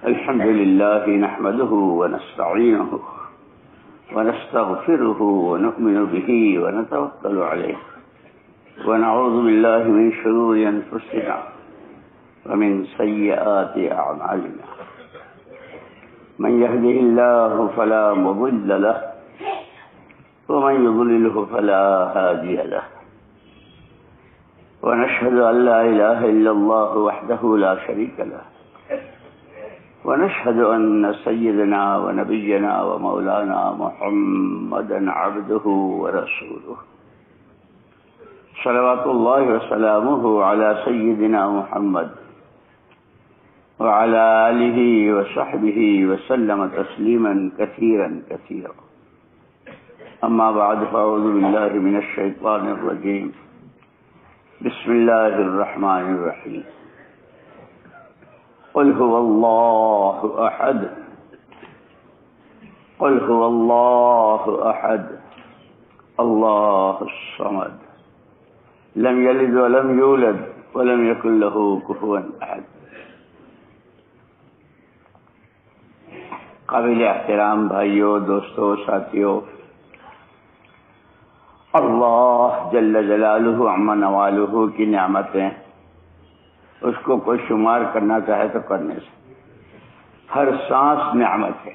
الحمد لله نحمده ونستعينه ونستغفره ونؤمن به ونتوكل عليه ونعوذ بالله من شرور أنفسنا ومن سيئات أعمالنا من يهده الله فلا مضل له ومن يضلله فلا هادي له ونشهد أن لا إله إلا الله وحده لا شريك له ونشهد أن سيدنا ونبينا ومولانا محمدا عبده ورسوله صلوات الله وسلامه على سيدنا محمد وعلى آله وصحبه وسلم تسليما كثيرا كثيرا أما بعد فأعوذ بالله من الشيطان الرجيم بسم الله الرحمن الرحيم قل هو الله أحد قل هو الله أحد الله الصمد لم يلد ولم يولد ولم يكن له كفوا أحد. قابل احترام بھائیوں، دوستوں، ساتھیوں، اللہ جل جلالہ عم نوالہ کی نعمتیں اس کو کوئی شمار کرنا چاہے تو کرنے سے ہر سانس نعمت ہے.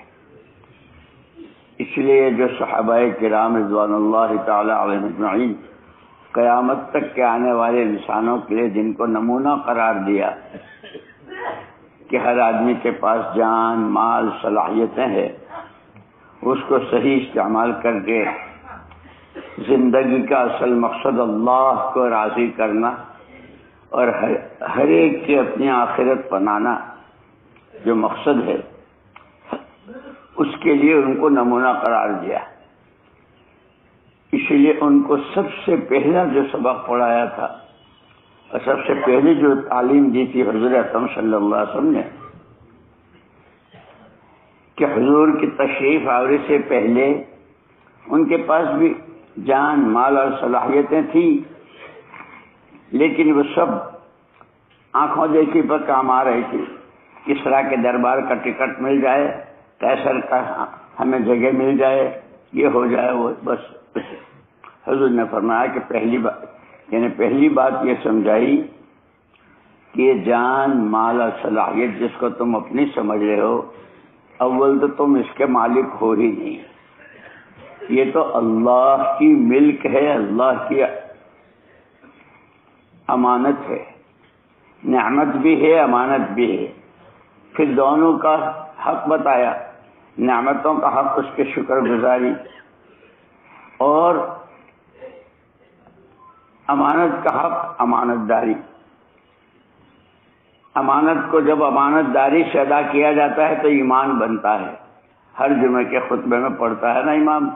اس لیے جو صحابہ کرام رضوان اللہ تعالی علیہم اجمعین قیامت تک کے آنے والے انسانوں کے لیے جن کو نمونہ قرار دیا کہ ہر آدمی کے پاس جان، مال، صلاحیتیں ہیں، اس کو صحیح استعمال کر کے زندگی کا اصل مقصد اللہ کو راضی کرنا اور ہر ایک کی اپنی آخرت بنانا جو مقصد ہے، اس کے لیے ان کو نمونہ قرار دیا. اسی لیے ان کو سب سے پہلا جو سبق پڑھایا تھا اور سب سے پہلی جو تعلیم دی تھی حضور اکرم صلی اللہ علیہ وسلم نے کہ حضور کی تشریف آوری سے پہلے ان کے پاس بھی جان، مال اور صلاحیتیں تھیں، لیکن وہ سب آنکھوں دیکھی پر کام آ رہی تھی. کسریٰ کے دربار کا ٹکٹ مل جائے، قیصر کا ہمیں جگہ مل جائے، یہ ہو جائے، وہ بس. حضور نے فرمایا کہ پہلی بات یہ سمجھائی کہ جان، مال اور صلاحیت جس کو تم اپنی سمجھ رہے ہو، اول تو تم اس کے مالک ہو ہی نہیں. یہ تو اللہ کی ملک ہے، اللہ کی امانت ہے، نعمت بھی ہے، امانت بھی ہے. پھر دونوں کا حق بتایا، نعمتوں کا حق اس کے شکر گزاری اور امانت کا حق امانت داری. امانت کو جب امانت داری سے ادا کیا جاتا ہے تو ایمان بنتا ہے. ہر جمعے کے خطبے میں پڑھتا ہے نا امام،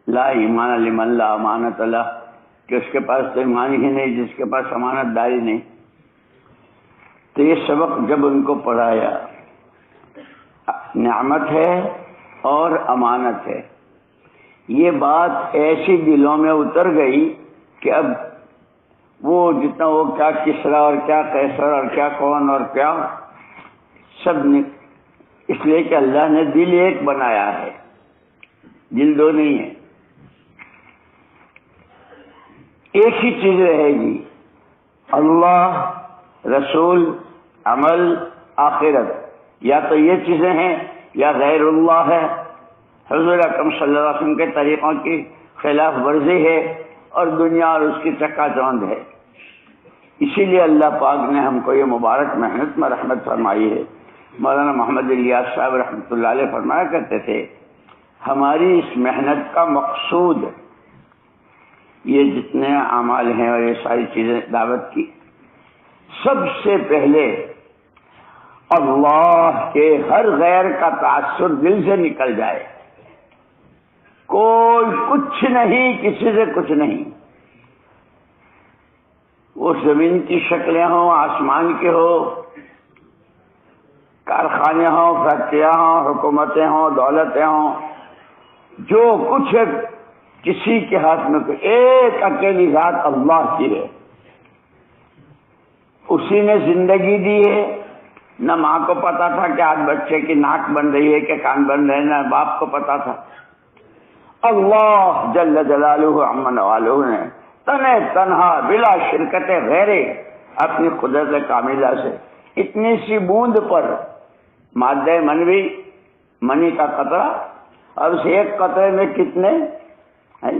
لا ایمان لمن لا امانت لہ، کہ اس کے پاس تو ایمان ہی نہیں جس کے پاس امانت داری نہیں. تو یہ سبق جب ان کو پڑھایا، نعمت ہے اور امانت ہے، یہ بات ایسی دلوں میں اتر گئی کہ اب وہ جتنا وہ کیا کسریٰ اور کیا قیصر اور کیا کون اور کیا سب نے، اس لیے کہ اللہ نے دل ایک بنایا ہے، دل دو نہیں ہے. ایک ہی چیز رہے گی، اللہ، رسول، عمل، آخرت. یا تو یہ چیزیں ہیں یا غیر اللہ ہے. حضور اکرم صلی اللہ علیہ وسلم کے طریقوں کی خلاف ورزی ہے اور دنیا اور اس کی چکا چوند ہے. اسی لیے اللہ پاک نے ہم کو یہ مبارک محنت میں رحمت فرمائی ہے. مولانا محمد الیاس صاحب رحمۃ اللہ علیہ فرمایا کرتے تھے، ہماری اس محنت کا مقصود یہ جتنے اعمال ہیں اور یہ ساری چیزیں دعوت کی، سب سے پہلے اللہ کے ہر غیر کا تاثر دل سے نکل جائے. کوئی کچھ نہیں، کسی سے کچھ نہیں. وہ زمین کی شکلیں ہوں، آسمان کے ہو، کارخانے ہوں، فیکٹریاں ہوں، حکومتیں ہوں، دولتیں ہوں، جو کچھ ہے کسی کے ہاتھ میں ایک اکیلی ذات اللہ کی ہے. اسی نے زندگی دی ہے، نہ ماں کو پتا تھا کہ آج بچے کی ناک بن رہی ہے کہ کان بن رہے ہیں، نہ باپ کو پتا تھا۔ اللہ جل جلالہ عما نوالہ نے تنہا بلا شرکت غیر اپنی قدرت کاملہ سے اتنی سی بوند پر مادہ منوی، منی کا قطرہ، اور اس ایک قطرے میں کتنے ہیں،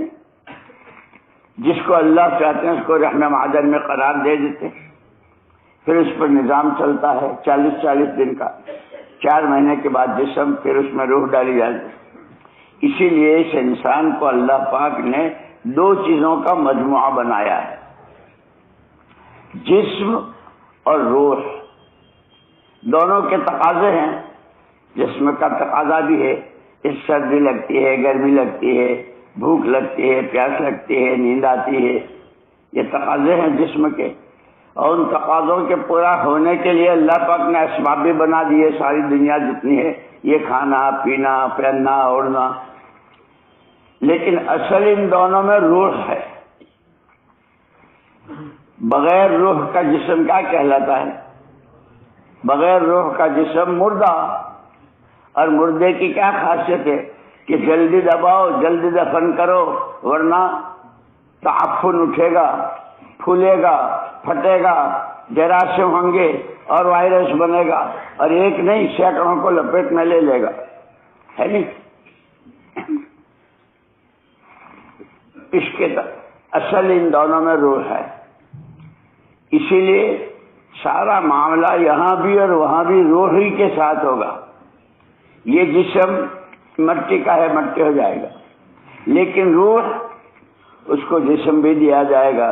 جس کو اللہ چاہتے ہیں اس کو رحم معدن میں قرار دے دیتے، پھر اس پر نظام چلتا ہے 40 دن کا، 4 مہینے کے بعد جسم، پھر اس میں روح ڈالی جاتی ہے۔ اسی لیے اس انسان کو اللہ پاک نے 2 چیزوں کا مجموعہ بنایا ہے، جسم اور روح۔ دونوں کے تقاضے ہیں، جسم کا تقاضا بھی ہے، اس سردی لگتی ہے، گرمی لگتی ہے، بھوک لگتی ہے، پیاس لگتی ہے، نیند آتی ہے، یہ تقاضے ہیں جسم کے، اور ان تقاضوں کے پورا ہونے کے لیے اللہ پاک نے اسباب بھی بنا دیے، ساری دنیا جتنی ہے، یہ کھانا پینا پہننا اوڑھنا، لیکن اصل ان دونوں میں روح ہے۔ بغیر روح کا جسم کیا کہلاتا ہے؟ بغیر روح کا جسم مردہ، اور مردے کی کیا خاصیت ہے کہ جلدی دباؤ، جلدی دفن کرو، ورنہ تعفن اٹھے گا، پھولے گا، پھٹے گا، جراثیم ہوں گے اور وائرس بنے گا، اور ایک نہیں سینکڑوں کو لپیٹ میں لے لے گا، ہے نہیں؟ اس کے اصل ان دونوں میں روح ہے، اسی لیے سارا معاملہ یہاں بھی اور وہاں بھی روح ہی کے ساتھ ہوگا۔ یہ جسم مٹی کا ہے، مٹی ہو جائے گا، لیکن روح اس کو جسم بھی دیا جائے گا،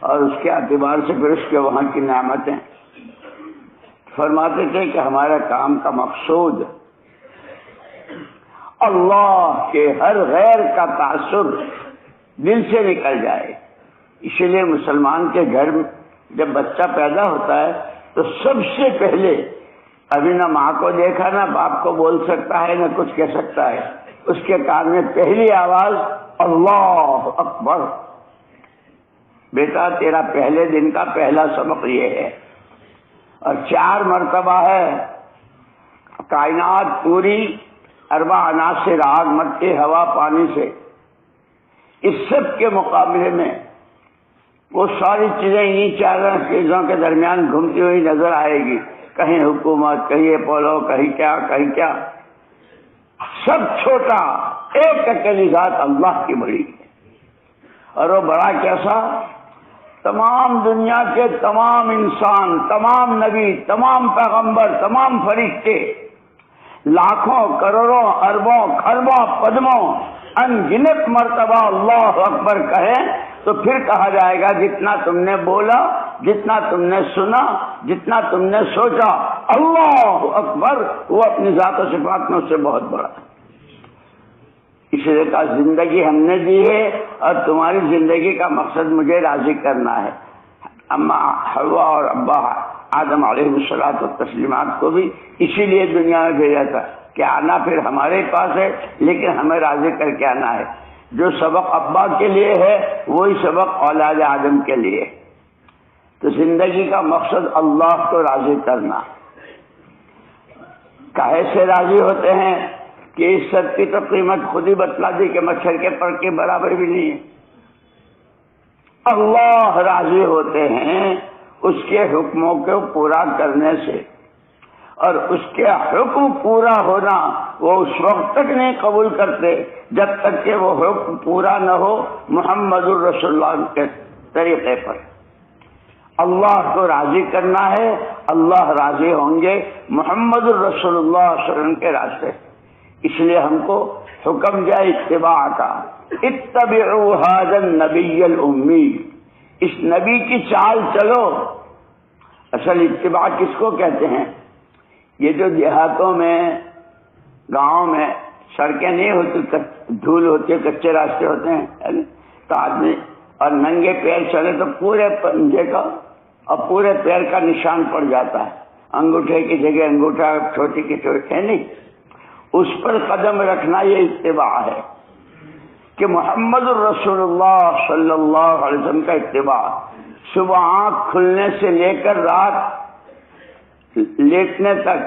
اور اس کے اعتبار سے پھر اس کے وہاں کی نعمتیں۔ فرماتے تھے کہ ہمارا کام کا مقصود اللہ کے ہر غیر کا تاثر دل سے نکل جائے۔ اسی لیے مسلمان کے گھر میں جب بچہ پیدا ہوتا ہے تو سب سے پہلے، ابھی نہ ماں کو دیکھا نہ باپ کو بول سکتا ہے نہ کچھ کہہ سکتا ہے، اس کے کان میں پہلی آواز اللہ اکبر، بیٹا تیرا پہلے دن کا پہلا سبق یہ ہے، اور 4 مرتبہ ہے۔ کائنات پوری 4 عناصر، آگ مٹی ہوا پانی سے، اس سب کے مقابلے میں وہ ساری چیزیں انہی 4 چیزوں کے درمیان گھومتی ہوئی نظر آئے گی، کہیں حکومت، کہیں اپولو، کہیں کیا، سب چھوٹا، ایک اکیلی ذات اللہ کی بڑی ہے، اور وہ بڑا کیسا؟ تمام دنیا کے تمام انسان، تمام نبی، تمام پیغمبر، تمام فرشتے لاکھوں کروڑوں اربوں خربوں پدموں انگنت مرتبہ اللہ اکبر کہیں تو پھر کہا جائے گا جتنا تم نے بولا، جتنا تم نے سنا، جتنا تم نے سوچا، اللہ اکبر، وہ اپنی ذات و صفات میں اس سے بہت بڑا ہے۔ اس لیے کہا زندگی ہم نے دی ہے اور تمہاری زندگی کا مقصد مجھے راضی کرنا ہے۔ اما حوا اور ابا آدم علیہ الصلوۃ والتسلیمات کو بھی اسی لیے دنیا میں بھیجا تھا کہ آنا پھر ہمارے پاس ہے، لیکن ہمیں راضی کر کے آنا ہے۔ جو سبق ابا کے لیے ہے وہی سبق اولاد آدم کے لیے۔ تو زندگی کا مقصد اللہ کو راضی کرنا۔ کاہے سے راضی ہوتے ہیں کہ اس سب کی تو قیمت خود ہی بتلا دی کہ مچھر کے پر کے برابر بھی نہیں ہے۔ اللہ راضی ہوتے ہیں اس کے حکموں کو پورا کرنے سے، اور اس کے حکم پورا ہونا وہ اس وقت تک نہیں قبول کرتے جب تک کہ وہ حکم پورا نہ ہو محمد الرسول اللہ کے طریقے پر۔ اللہ کو راضی کرنا ہے، اللہ راضی ہوں گے محمد الرسول اللہ صلی اللہ علیہ وسلم کے راستے۔ اس لیے ہم کو حکم دیا اتباع کا، اتبعوا ھذا النبی الامی، اس نبی کی چال چلو۔ اصل اتباع کس کو کہتے ہیں؟ یہ جو دیہاتوں میں، گاؤں میں سڑکیں نہیں ہوتی، دھول ہوتی ہے، کچے راستے ہوتے ہیں، تو آدمی اور ننگے پیر چلے تو پورے پنجے کا اور پورے پیر کا نشان پڑ جاتا ہے، انگوٹھے کی جگہ انگوٹھا، چھوٹی کی چھوٹی ہے نہیں، اس پر قدم رکھنا یہ اتباع ہے کہ محمد الرسول اللہ صلی اللہ علیہ وسلم کا اتباع۔ صبح آنکھ کھلنے سے لے کر رات لیٹنے تک،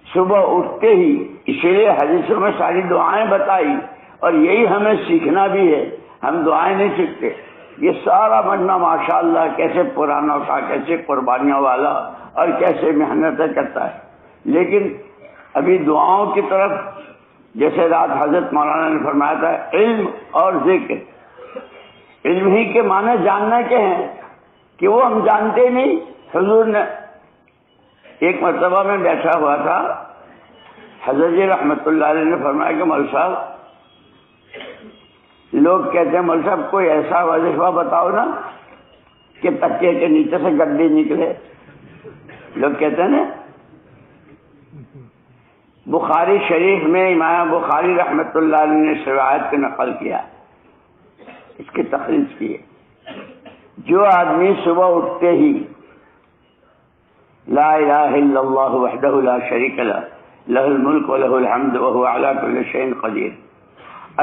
صبح اٹھتے ہی، اسی لیے حدیثوں میں ساری دعائیں بتائی، اور یہی ہمیں سیکھنا بھی ہے. ہم دعائیں نہیں سیکھتے. یہ سارا بننا ماشاءاللہ کیسے پرانوں کا، کیسے قربانیوں والا اور کیسے محنتیں کرتا ہے. لیکن ابھی دعاؤں کی طرف، جیسے رات حضرت مولانا نے فرمایا تھا علم اور ذکر. علم ہی کے معنی جاننا کے ہیں کہ وہ ہم جانتے نہیں. حضور نے ایک مرتبہ میں بیٹھا ہوا تھا، حضرت جی رحمت اللہ علیہ نے فرمایا کہ مول صاحب، لوگ کہتے ہیں مول صاحب کوئی ایسا وظیفہ بتاؤ نا کہ تکیے کے نیچے سے گڈی نکلے. لوگ کہتے ہیں نا. بخاری شریف میں امام بخاری رحمت اللہ علیہ نے روایت کو نقل کیا، اس کی تخریج کی ہے. جو آدمی صبح اٹھتے ہی لا الہ الا اللہ وحدہ لا شریک لہ لہ الملک ولہ الحمد وہو علی کل شیء قدیر،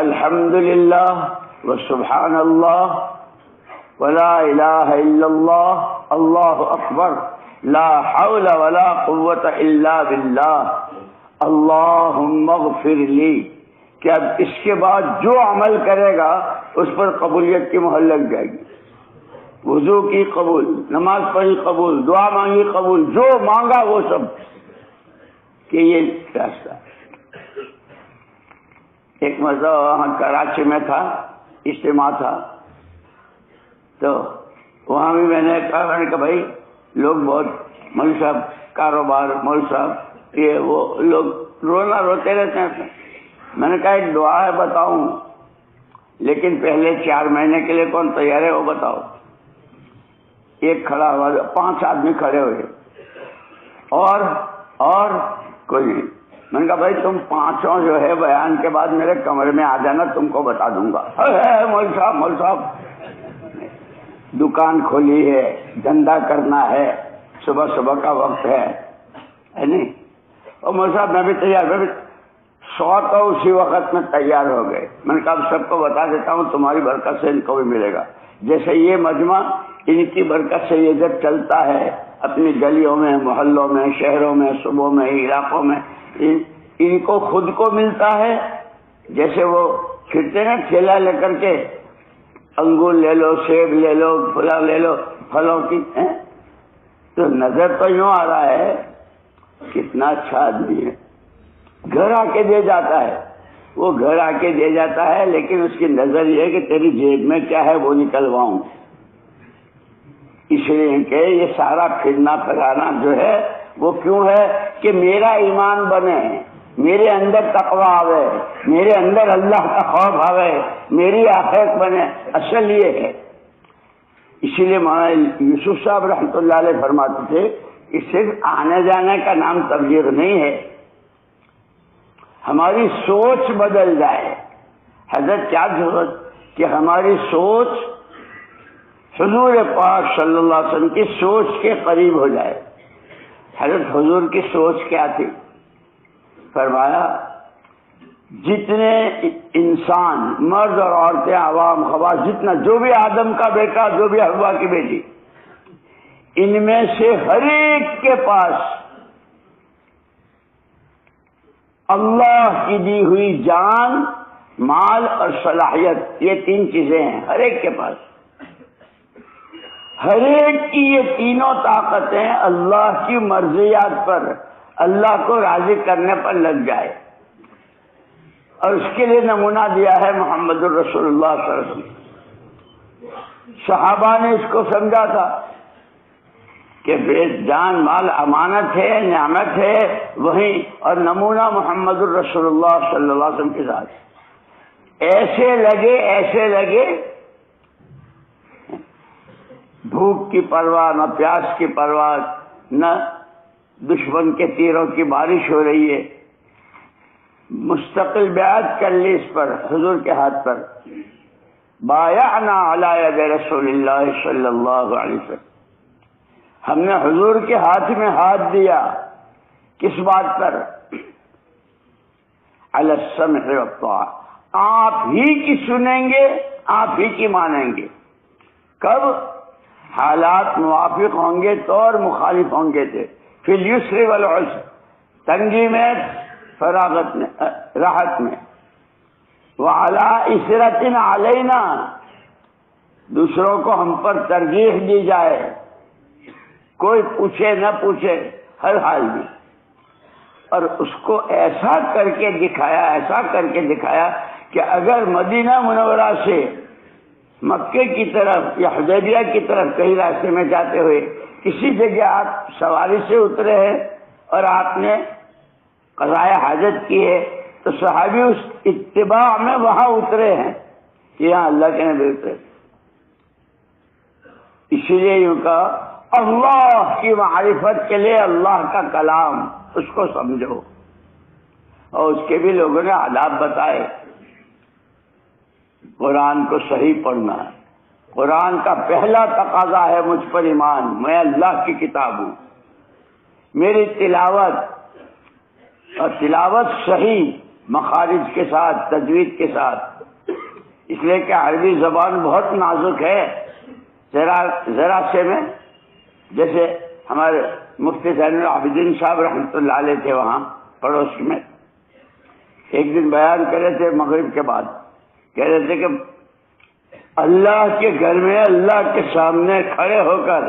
الحمد للہ وسبحان اللہ ولا الہ الا اللہ اللہ اکبر لا حول ولا قوة الا باللہ اللہم اغفر لی، کہ اب اس کے بعد جو عمل کرے گا اس پر قبولیت کی مہر لگ جائے گی. وضو کی قبول، نماز پڑھی قبول، دعا مانگی قبول، جو مانگا وہ سب. کہ یہ راستہ. ایک مرتبہ وہاں کراچی میں تھا، اجتماع تھا، تو وہاں بھی میں نے کہا بھائی لوگ بہت مول صاحب کاروبار، مول صاحب یہ وہ لوگ رونا روتے رہتے ہیں. میں نے کہا ایک دعا ہے بتاؤں، لیکن پہلے 4 مہینے کے لیے کون تیار ہے وہ بتاؤ. ایک کھڑا ہوا، 5 آدمی کھڑے ہوئے، اور کوئی نہیں. میں نے کہا بھائی تم 5 جو ہے بیان کے بعد میرے کمرے میں آ جانا، تم کو بتا دوں گا. مول صاحب دکان کھولی ہے، دھندا کرنا ہے، صبح کا وقت ہے نہیں. اور مول صاحب میں بھی تیار، میں بھی 100 تو اسی وقت میں تیار ہو گئے. میں نے کہا اب سب کو بتا دیتا ہوں، تمہاری برکت سے ان کو بھی ملے گا. جیسے یہ مجمع ان کی برکت سے یہ جب چلتا ہے اپنی گلیوں میں، محلوں میں، شہروں میں، صوبوں میں، علاقوں میں، ان کو خود کو ملتا ہے. جیسے وہ پھرتے نا ٹھیلا لے کر کے، انگور لے لو، سیب لے لو، پھلا لے لو، پھلوں کی، تو نظر تو یوں آ رہا ہے کتنا اچھا آدمی ہے. گھر آ کے دے جاتا ہے، وہ گھر آ کے دے جاتا ہے، لیکن اس کی نظر یہ ہے کہ تیری جیب میں کیا ہے وہ نکلواؤں. اس لیے کہ یہ سارا پھرنا پھرانا جو ہے وہ کیوں ہے کہ میرا ایمان بنے، میرے اندر تقویٰ آوے، میرے اندر اللہ کا خوف آوے، میری آخرت بنے. اصل یہ ہے. اسی لیے مولانا یوسف صاحب رحمۃ اللہ علیہ فرماتے تھے کہ صرف آنے جانے کا نام تبلیغ نہیں ہے، ہماری سوچ بدل جائے. حضرت کیا ضرورت کہ ہماری سوچ حضور پاک صلی اللہ علیہ وسلم کی سوچ کے قریب ہو جائے. حضرت حضور کی سوچ کیا تھی؟ فرمایا جتنے انسان، مرد اور عورتیں، عوام خواص، جتنا جو بھی آدم کا بیٹا، جو بھی حوا کی بیٹی، ان میں سے ہر ایک کے پاس اللہ کی دی ہوئی جان، مال اور صلاحیت، یہ 3 چیزیں ہیں ہر ایک کے پاس. ہر ایک کی یہ تینوں طاقتیں اللہ کی مرضیات پر، اللہ کو راضی کرنے پر لگ جائے. اور اس کے لیے نمونہ دیا ہے محمد الرسول اللہ صلی اللہ علیہ وسلم. صحابہ نے اس کو سمجھا تھا کہ بے جان مال امانت ہے، نعمت ہے، وہیں اور نمونہ محمد الرسول اللہ صلی اللہ علیہ وسلم کے ساتھ. ایسے لگے بھوک کی پرواہ نہ، پیاس کی پرواہ نہ، دشمن کے تیروں کی بارش ہو رہی ہے. مستقل بیعت کر لی اس پر، حضور کے ہاتھ پر. بایعنا علی ید رسول اللہ صلی اللہ علیہ وسلم. ہم نے حضور کے ہاتھ میں ہاتھ دیا. کس بات پر؟ علی السمع والطاعہ. آپ ہی کی سنیں گے، آپ ہی کی مانیں گے. کب؟ حالات موافق ہوں گے تو، اور مخالف ہوں گے تھے. فی الیسر والعسر، تنگی میں، فراغت میں، راحت میں، وعلی اسرۃ علینا، دوسروں کو ہم پر ترجیح دی جائے، کوئی پوچھے نہ پوچھے، ہر حال میں. اور اس کو ایسا کر کے دکھایا کہ اگر مدینہ منورہ سے مکے کی طرف یا حدیبیہ کی طرف کہیں راستے میں جاتے ہوئے کسی جگہ آپ سواری سے اترے ہیں اور آپ نے قضاء حاجت کی ہے تو صحابی اس اتباع میں وہاں اترے ہیں کہ یہاں اللہ کے نبی اترے. اسی لیے یوں کہا اللہ کی معرفت کے لیے اللہ کا کلام اس کو سمجھو، اور اس کے بھی لوگوں نے آداب بتائے. قرآن کو صحیح پڑھنا ہے. قرآن کا پہلا تقاضا ہے مجھ پر ایمان، میں اللہ کی کتاب ہوں. میری تلاوت اور تلاوت صحیح مخارج کے ساتھ، تجوید کے ساتھ، اس لیے کہ عربی زبان بہت نازک ہے. ذرا سے میں، جیسے ہمارے مفتی زین العابدین صاحب رحمۃ اللہ علیہ تھے وہاں پڑوس میں، ایک دن بیان کر رہے تھے مغرب کے بعد، کہہ رہے تھے کہ اللہ کے گھر میں اللہ کے سامنے کھڑے ہو کر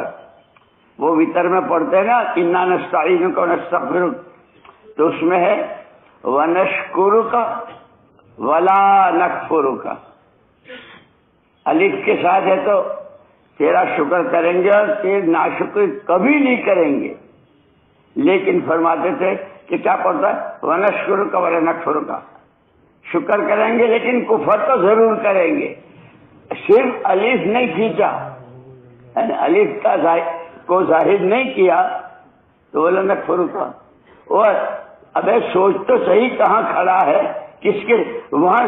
وہ وتر میں پڑھتے ہیں نا انا نستعینک ونستغفرک، تو اس میں ہے ونشکرک ولا نکفرک، الف کے ساتھ ہے تو تیرا شکر کریں گے اور تیری ناشکری کبھی نہیں کریں گے. لیکن فرماتے تھے کہ کیا پڑھتا ہے ونشکرک ولا نکفرک، شکر کریں گے لیکن کفر تو ضرور کریں گے. صرف الف نہیں کھینچا، یعنی الف کو ظاہر نہیں کیا تو ولا نکفرک. اور ابے سوچ تو صحیح کہاں کھڑا ہے، کس کے وہاں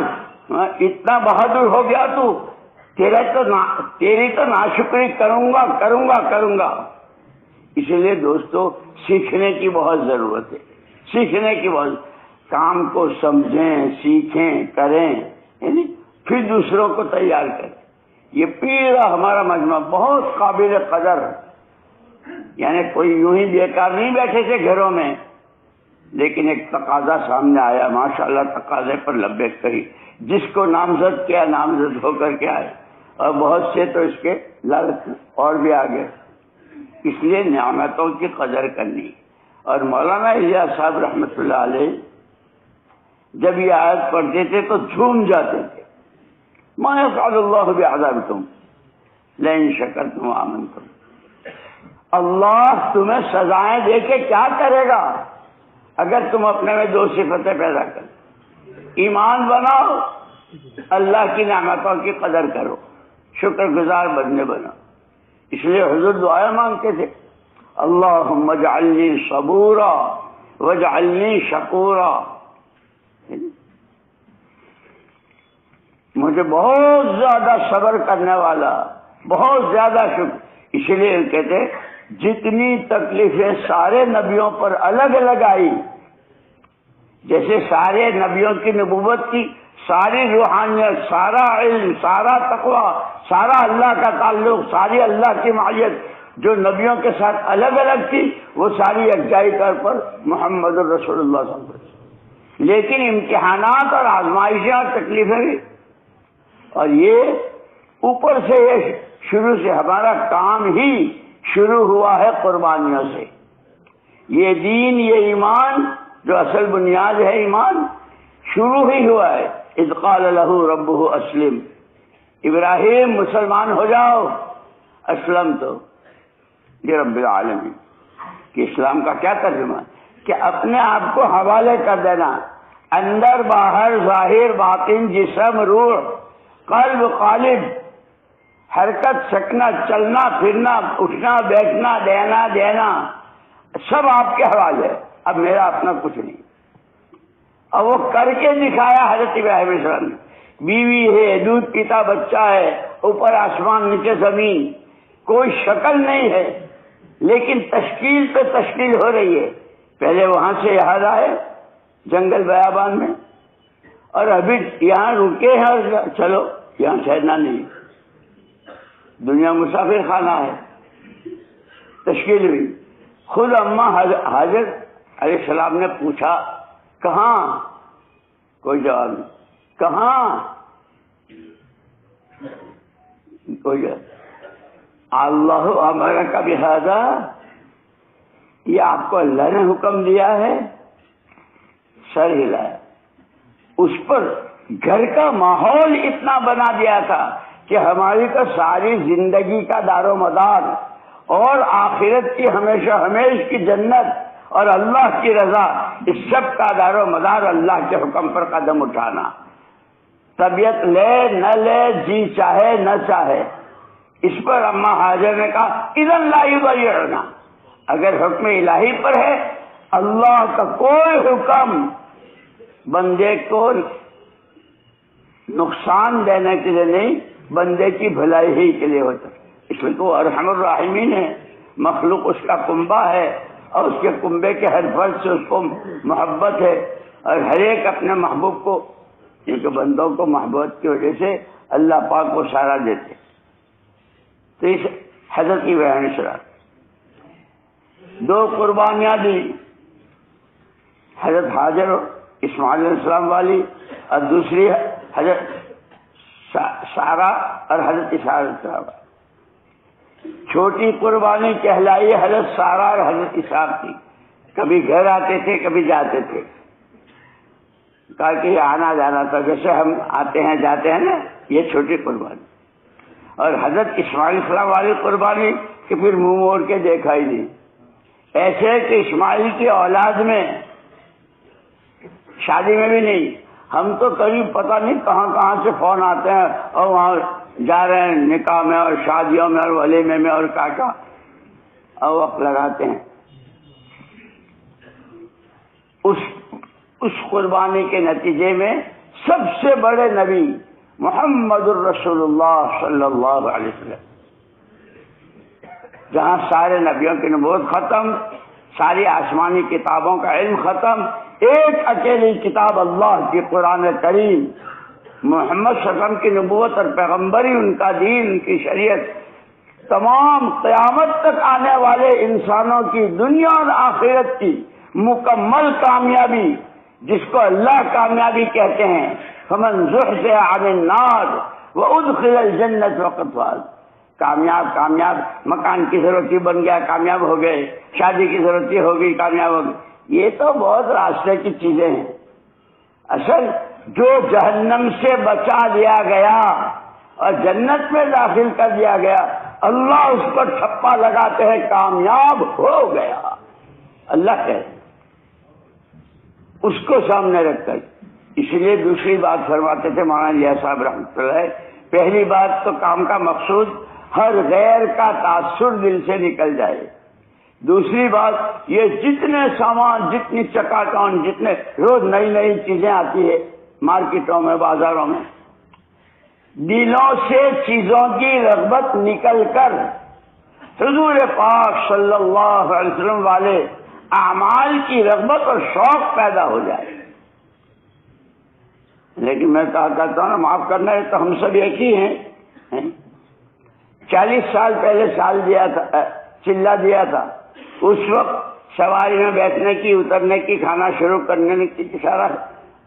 اتنا بہادر ہو گیا تو تیری تو ناشکری کروں گا. اس لیے دوستو سیکھنے کی بہت ضرورت ہے، سیکھنے کی بہت، کام کو سمجھیں، سیکھیں، کریں، یعنی پھر دوسروں کو تیار کریں. یہ پورا ہمارا مجمع بہت قابل قدر، یعنی کوئی یوں ہی بیکار نہیں بیٹھے تھے گھروں میں، لیکن ایک تقاضا سامنے آیا، ماشاءاللہ تقاضے پر لبیک کہی، جس کو نامزد کیا نامزد ہو کر کے آئے، اور بہت سے تو اس کے لالچ اور بھی آگے. اس لیے نعمتوں کی قدر کرنی. اور مولانا الیاس صاحب رحمۃ اللہ علیہ جب یہ آیت پڑھتے تھے تو جھوم جاتے تھے. ما یفعل اللہ بعذابکم لئن شکرتم وآمنتم، اللہ تمہیں سزائیں دے کے کیا کرے گا اگر تم اپنے میں دو صفتیں پیدا کرو، ایمان بناؤ، اللہ کی نعمتوں کی قدر کرو، شکر گزار بندے بنو. اس لیے حضور دعائیں مانگتے تھے اللہم اجعلنی صبورا واجعلنی شکورا، مجھے بہت زیادہ صبر کرنے والا، بہت زیادہ شکر. اس لیے کہتے جتنی تکلیفیں سارے نبیوں پر الگ الگ آئی، جیسے سارے نبیوں کی نبوت کی ساری روحانیت، سارا علم، سارا تقوی، سارا اللہ کا تعلق، ساری اللہ کی معیت جو نبیوں کے ساتھ الگ الگ تھی، وہ ساری یکجائی طور پر محمد الرسول اللہ صلی اللہ علیہ وسلم. لیکن امتحانات اور آزمائشیں اور تکلیفیں بھی، اور یہ اوپر سے یہ شروع سے ہمارا کام ہی شروع ہوا ہے قربانیوں سے. یہ دین، یہ ایمان جو اصل بنیاد ہے، ایمان شروع ہی ہوا ہے. اذ قال له ربه اسلم، ابراہیم مسلمان ہو جاؤ، اسلم تو یہ رب العالمین. کہ اسلام کا کیا ترجمہ ہے کہ اپنے آپ کو حوالے کر دینا، اندر باہر، ظاہر باطن، جسم روح قلب قالب، حرکت سکنا، چلنا پھرنا، اٹھنا بیٹھنا، دینا سب آپ کے حوالے ہے. اب میرا اپنا کچھ نہیں. اور وہ کر کے دکھایا حضرت ابراہیم علیہ السلام نے. بیوی ہے، دودھ پیتا بچہ ہے، اوپر آسمان نیچے زمین، کوئی شکل نہیں ہے، لیکن تشکیل پہ تشکیل ہو رہی ہے. پہلے وہاں سے یہاں آئے جنگل بیابان میں، اور ابھی یہاں رکے ہیں، اور چلو یہاں ٹھہرنا نہیں، دنیا مسافر خانہ ہے. تشکیل ہوئی. خود اماں حاجر علیہ السلام نے پوچھا کہاں؟ کوئی جواب نہیں. کہاں؟ کوئی جواب. اللہ امرک بہذا، یہ آپ کو اللہ نے حکم دیا ہے؟ سر ہلایا. اس پر گھر کا ماحول اتنا بنا دیا تھا کہ ہماری تو ساری زندگی کا دار و مدار اور آخرت کی ہمیشہ ہمیش کی جنت اور اللہ کی رضا، اس سب کا دار و مدار اللہ کے حکم پر قدم اٹھانا. طبیعت لے نہ لے، جی چاہے نہ چاہے. اس پر اماں حاجر نے کہا اذن لا یضیعنا، اگر حکم الہی پر ہے، اللہ کا کوئی حکم بندے کو نقصان دینے کے لیے نہیں، بندے کی بھلائی ہی کے لیے ہوتا ہے. اس لیے تو ارحم الراحمین ہے، مخلوق اس کا کنبہ ہے اور اس کے کنبے کے ہر فرد سے اس کو محبت ہے، اور ہر ایک اپنے محبوب کو، کیونکہ بندوں کو محبت کی وجہ سے اللہ پاک کو سارا دیتے. تو اس حضرت کی بیان شرح 2 قربانیاں دی، حضرت حاجر اسماعیل علیہ السلام والی، اور دوسری حضرت سارہ اور حضرت اسحاق علیہ السلام. چھوٹی قربانی کہلائی حضرت سارہ اور حضرت اسحاق کی. کبھی گھر آتے تھے، کبھی جاتے تھے، کہا کہ یہ آنا جانا تھا، جیسے ہم آتے ہیں جاتے ہیں نا، یہ چھوٹی قربانی. اور حضرت اسماعیل علیہ السلام والی قربانی کہ پھر منہ موڑ کے دیکھا ہی نہیں. ایسے کہ اسماعیل کی اولاد میں شادی میں بھی نہیں، ہم تو قریب پتہ نہیں کہاں کہاں سے فون آتے ہیں اور وہاں جا رہے ہیں نکاح میں اور شادیوں میں اور ولیمے میں اور کاکا اور وقت لگاتے ہیں. اس قربانی کے نتیجے میں سب سے بڑے نبی محمد الرسول اللہ صلی اللہ علیہ وسلم، جہاں سارے نبیوں کی نبوت ختم، ساری آسمانی کتابوں کا علم ختم، ایک اکیلی کتاب اللہ کی قرآن کریم، محمد صلی اللہ علیہ وسلم کی نبوت اور پیغمبری، ان کا دین، ان کی شریعت، تمام قیامت تک آنے والے انسانوں کی دنیا اور آخرت کی مکمل کامیابی، جس کو اللہ کامیابی کہتے ہیں. فمن زحزح عن النار وادخل الجنة فقد فاز. کامیاب مکان کی ضرورت ہی بن گیا، کامیاب ہو گئے. شادی کی ضرورت ہی ہو گئی، کامیاب ہو گئی. یہ تو بہت راستے کی چیزیں ہیں. اصل جو جہنم سے بچا دیا گیا اور جنت میں داخل کر دیا گیا، اللہ اس پر ٹھپا لگاتے ہیں کامیاب ہو گیا. اللہ کہتے اس کو سامنے رکھ کر. اس لیے دوسری بات فرماتے تھے مولانا لیا صاحب رحمۃ اللہ، پہلی بات تو کام کا مقصود ہر غیر کا تاثر دل سے نکل جائے. دوسری بات یہ جتنے سامان، جتنی چکاچوند، جتنے روز نئی نئی چیزیں آتی ہے مارکیٹوں میں، بازاروں میں، دلوں سے چیزوں کی رغبت نکل کر حضور پاک صلی اللہ علیہ وسلم والے اعمال کی رغبت اور شوق پیدا ہو جائے. لیکن میں کہا کرتا ہوں نا، معاف کرنا ہے تو ہم سب ایک ہی ہیں. 40 سال پہلے چلہ دیا تھا. اس وقت سواری میں بیٹھنے کی، اترنے کی، کھانا شروع کرنے کی، سارا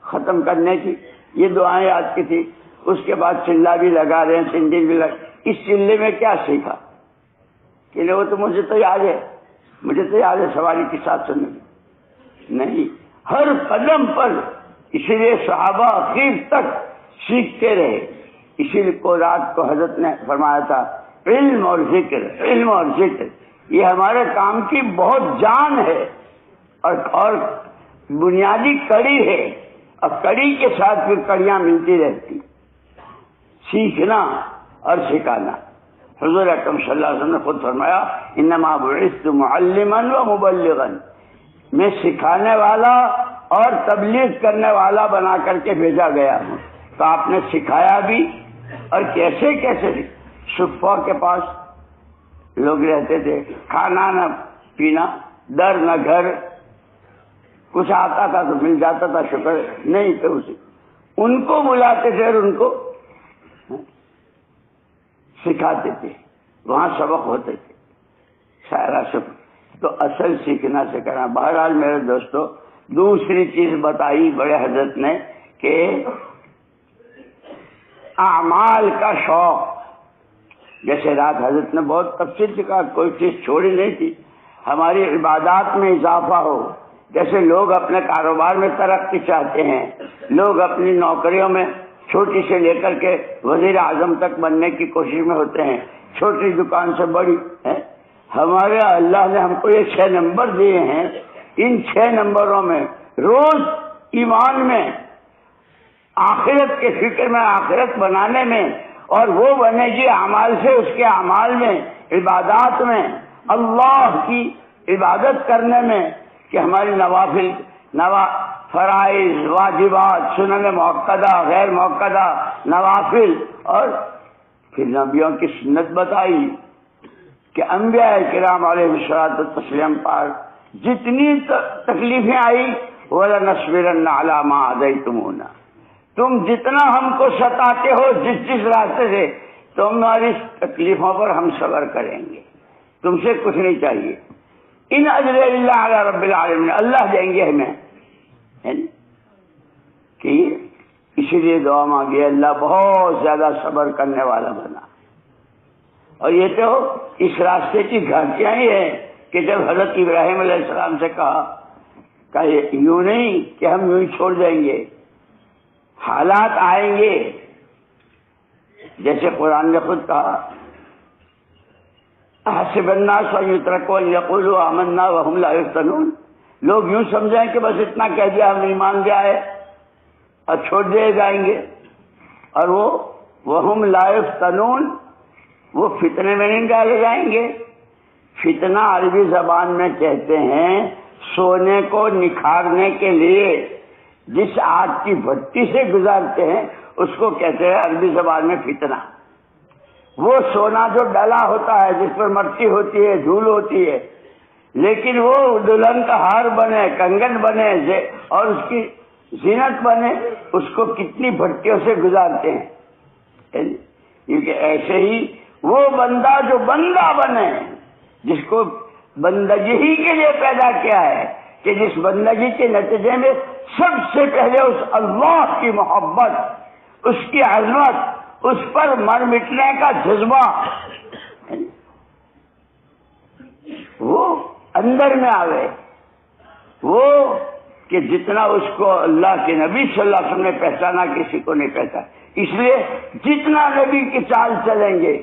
ختم کرنے کی یہ دعائیں یاد کی تھی. اس کے بعد چلہ بھی لگا رہے ہیں، سندھی بھی لگا. اس چلے میں کیا سیکھا کہ وہ تو مجھے تو یاد ہے سواری کے ساتھ سننے کی نہیں، ہر قدم پر. اسی لیے صحابہ آخر تک سیکھتے رہے. اسی لیے کو رات کو حضرت نے فرمایا تھا علم اور ذکر یہ ہمارے کام کی بہت جان ہے اور بنیادی کڑی ہے، اور کڑی کے ساتھ پھر کڑیاں ملتی رہتی. سیکھنا اور سکھانا. حضور اکرم صلی اللہ علیہ وسلم نے خود فرمایا انما بعثت معلما و مبلغا، میں سکھانے والا اور تبلیغ کرنے والا بنا کر کے بھیجا گیا ہوں. تو آپ نے سکھایا بھی، اور کیسے کیسے. صفا کے پاس لوگ رہتے تھے، کھانا نہ پینا، در نہ گھر، کچھ آتا تھا تو مل جاتا تھا، شکر نہیں تو اسے ان کو بلاتے تھے اور ان کو سکھاتے تھے. وہاں سبق ہوتے تھے سارا سب. تو اصل سیکھنا سکھانا. بہرحال میرے دوستو دوسری چیز بتائی بڑے حضرت نے کہ اعمال کا شوق. جیسے رات حضرت نے بہت تفصیل سے کہا کوئی چیز چھوڑی نہیں تھی. ہماری عبادات میں اضافہ ہو. جیسے لوگ اپنے کاروبار میں ترقی چاہتے ہیں, لوگ اپنی نوکریوں میں چھوٹی سے لے کر کے وزیر اعظم تک بننے کی کوشش میں ہوتے ہیں, چھوٹی دکان سے بڑی ہے. ہمارے اللہ نے ہم کو یہ 6 نمبر دیے ہیں. ان 6 نمبروں میں روز ایمان میں, آخرت کے فکر میں, آخرت بنانے میں, اور وہ بنے گی اعمال سے, اس کے اعمال میں, عبادات میں, اللہ کی عبادت کرنے میں, کہ ہماری نوافل, فرائض, واجبات, سنن مؤکدہ, غیر مؤکدہ, نوافل, اور پھر نبیوں کی سنت بتائی کہ انبیاء کرام علیہ الصلوۃ والتسلیم پر جتنی تکلیفیں آئی وَلَنَصْبِرَنَّ عَلَىٰ مَا عَصَيْتُمُونَا, تم جتنا ہم کو ستاتے ہو جس راستے سے, تمہاری تکلیفوں پر ہم صبر کریں گے, تم سے کچھ نہیں چاہیے. ان اجر الا علی رب العالمین, اللہ دیں گے ہمیں. کہ اسی لیے دعا مانگی اللہ بہت زیادہ صبر کرنے والا بنا. اور یہ تو اس راستے کی گھاٹیاں ہی ہیں کہ جب حضرت ابراہیم علیہ السلام سے کہا یوں نہیں کہ ہم یوں ہی چھوڑ جائیں گے, حالات آئیں گے. جیسے قرآن نے خود کہا احسب الناس ان یترکوا ان یقولوا آمنا وهم لا یفتنون, لوگ یوں سمجھیں کہ بس اتنا کہہ دیا ہم ایمان لے آئے اور چھوڑ دیے جائیں گے. اور وہ وهم لا یفتنون, وہ فتنے میں نہیں ڈالے جائیں گے. فتنہ عربی زبان میں کہتے ہیں سونے کو نکھارنے کے لیے جس آگ کی بھٹی سے گزارتے ہیں اس کو کہتے ہیں عربی زبان میں فتنہ. وہ سونا جو ڈلا ہوتا ہے, جس پر مٹی ہوتی ہے, دھول ہوتی ہے, لیکن وہ دلہن کا ہار بنے, کنگن بنے اور اس کی زینت بنے, اس کو کتنی بھٹیوں سے گزارتے ہیں. کیونکہ ایسے ہی وہ بندہ جو بندہ بنے, جس کو بندگی ہی کے لیے پیدا کیا ہے, کہ جس بندگی کے نتیجے میں سب سے پہلے اس اللہ کی محبت, اس کی عظمت, اس پر مر مٹنے کا جذبہ وہ اندر میں آوے. وہ کہ جتنا اس کو اللہ کے نبی صلی اللہ علیہ وسلم نے پہچانا کسی کو نہیں پہچانا. اس لیے جتنا نبی کی چال چلیں گے,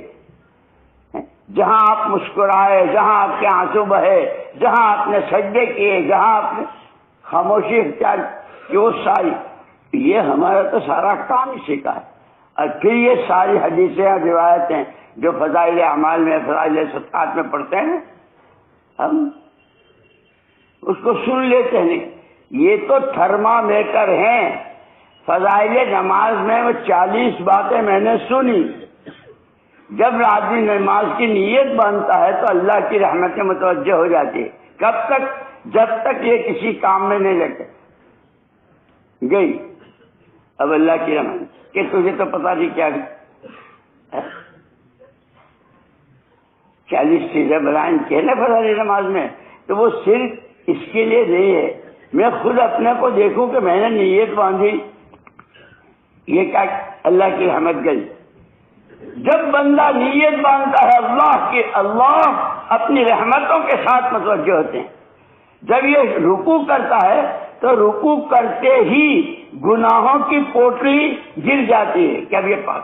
جہاں آپ مسکرائے, جہاں آپ کے آنسو بہے, جہاں آپ نے سجدے کیے, جہاں آپ نے خاموشی اختیار کی, وہ ساری, یہ ہمارا تو سارا کام اسی کا ہے. اور پھر یہ ساری حدیثیں اور روایتیں جو فضائل اعمال میں, فضائل صدقات میں پڑھتے ہیں, ہم اس کو سن لیتے ہیں. یہ تو تھرمامیٹر ہیں. فضائل نماز میں وہ 40 باتیں میں نے سنی. جب آدمی نماز کی نیت باندھتا ہے تو اللہ کی رحمتیں متوجہ ہو جاتی ہے. کب تک؟ جب تک یہ کسی کام میں نہیں لگے گئی. اب اللہ کی رحمت کہ تجھے تو پتا نہیں کیا 40 چیزیں بلائیں کہ نا فضائل نماز میں, تو وہ صرف اس کے لیے نہیں ہے. میں خود اپنے کو دیکھوں کہ میں نے نیت باندھی, یہ کیا اللہ کی رحمت گئی. جب بندہ نیت باندھتا ہے اللہ کی, اللہ اپنی رحمتوں کے ساتھ متوجہ ہوتے ہیں. جب یہ رکوع کرتا ہے تو رکوع کرتے ہی گناہوں کی پوٹلی گر جاتی ہے کہ اب یہ پاک.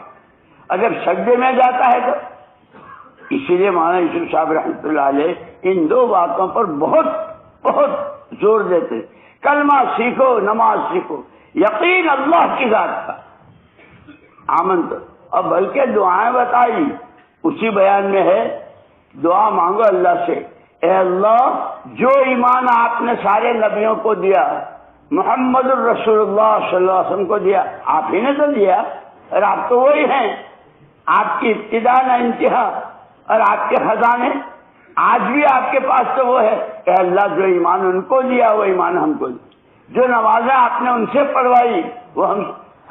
اور جب سجدے میں جاتا ہے تو اسی لیے مولانا یوسف صاحب رحمۃ اللہ علیہ ان 2 باتوں پر بہت بہت زور دیتے. کلمہ سیکھو, نماز سیکھو, یقین اللہ کی ذات کا, آمن تو, اور بلکہ دعائیں بتائی اسی بیان میں ہے. دعا مانگو اللہ سے, اے اللہ جو ایمان آپ نے سارے نبیوں کو دیا, محمد الرسول اللہ صلی اللہ علیہ وسلم کو دیا, آپ ہی نے تو دیا, اور آپ تو وہی ہیں, آپ کی ابتدا نہ انتہا, اور آپ کے خزانے آج بھی آپ کے پاس تو وہ ہے. اے اللہ جو ایمان ان کو دیا وہ ایمان ہم کو دیا. جو نمازیں آپ نے ان سے پڑھوائی وہ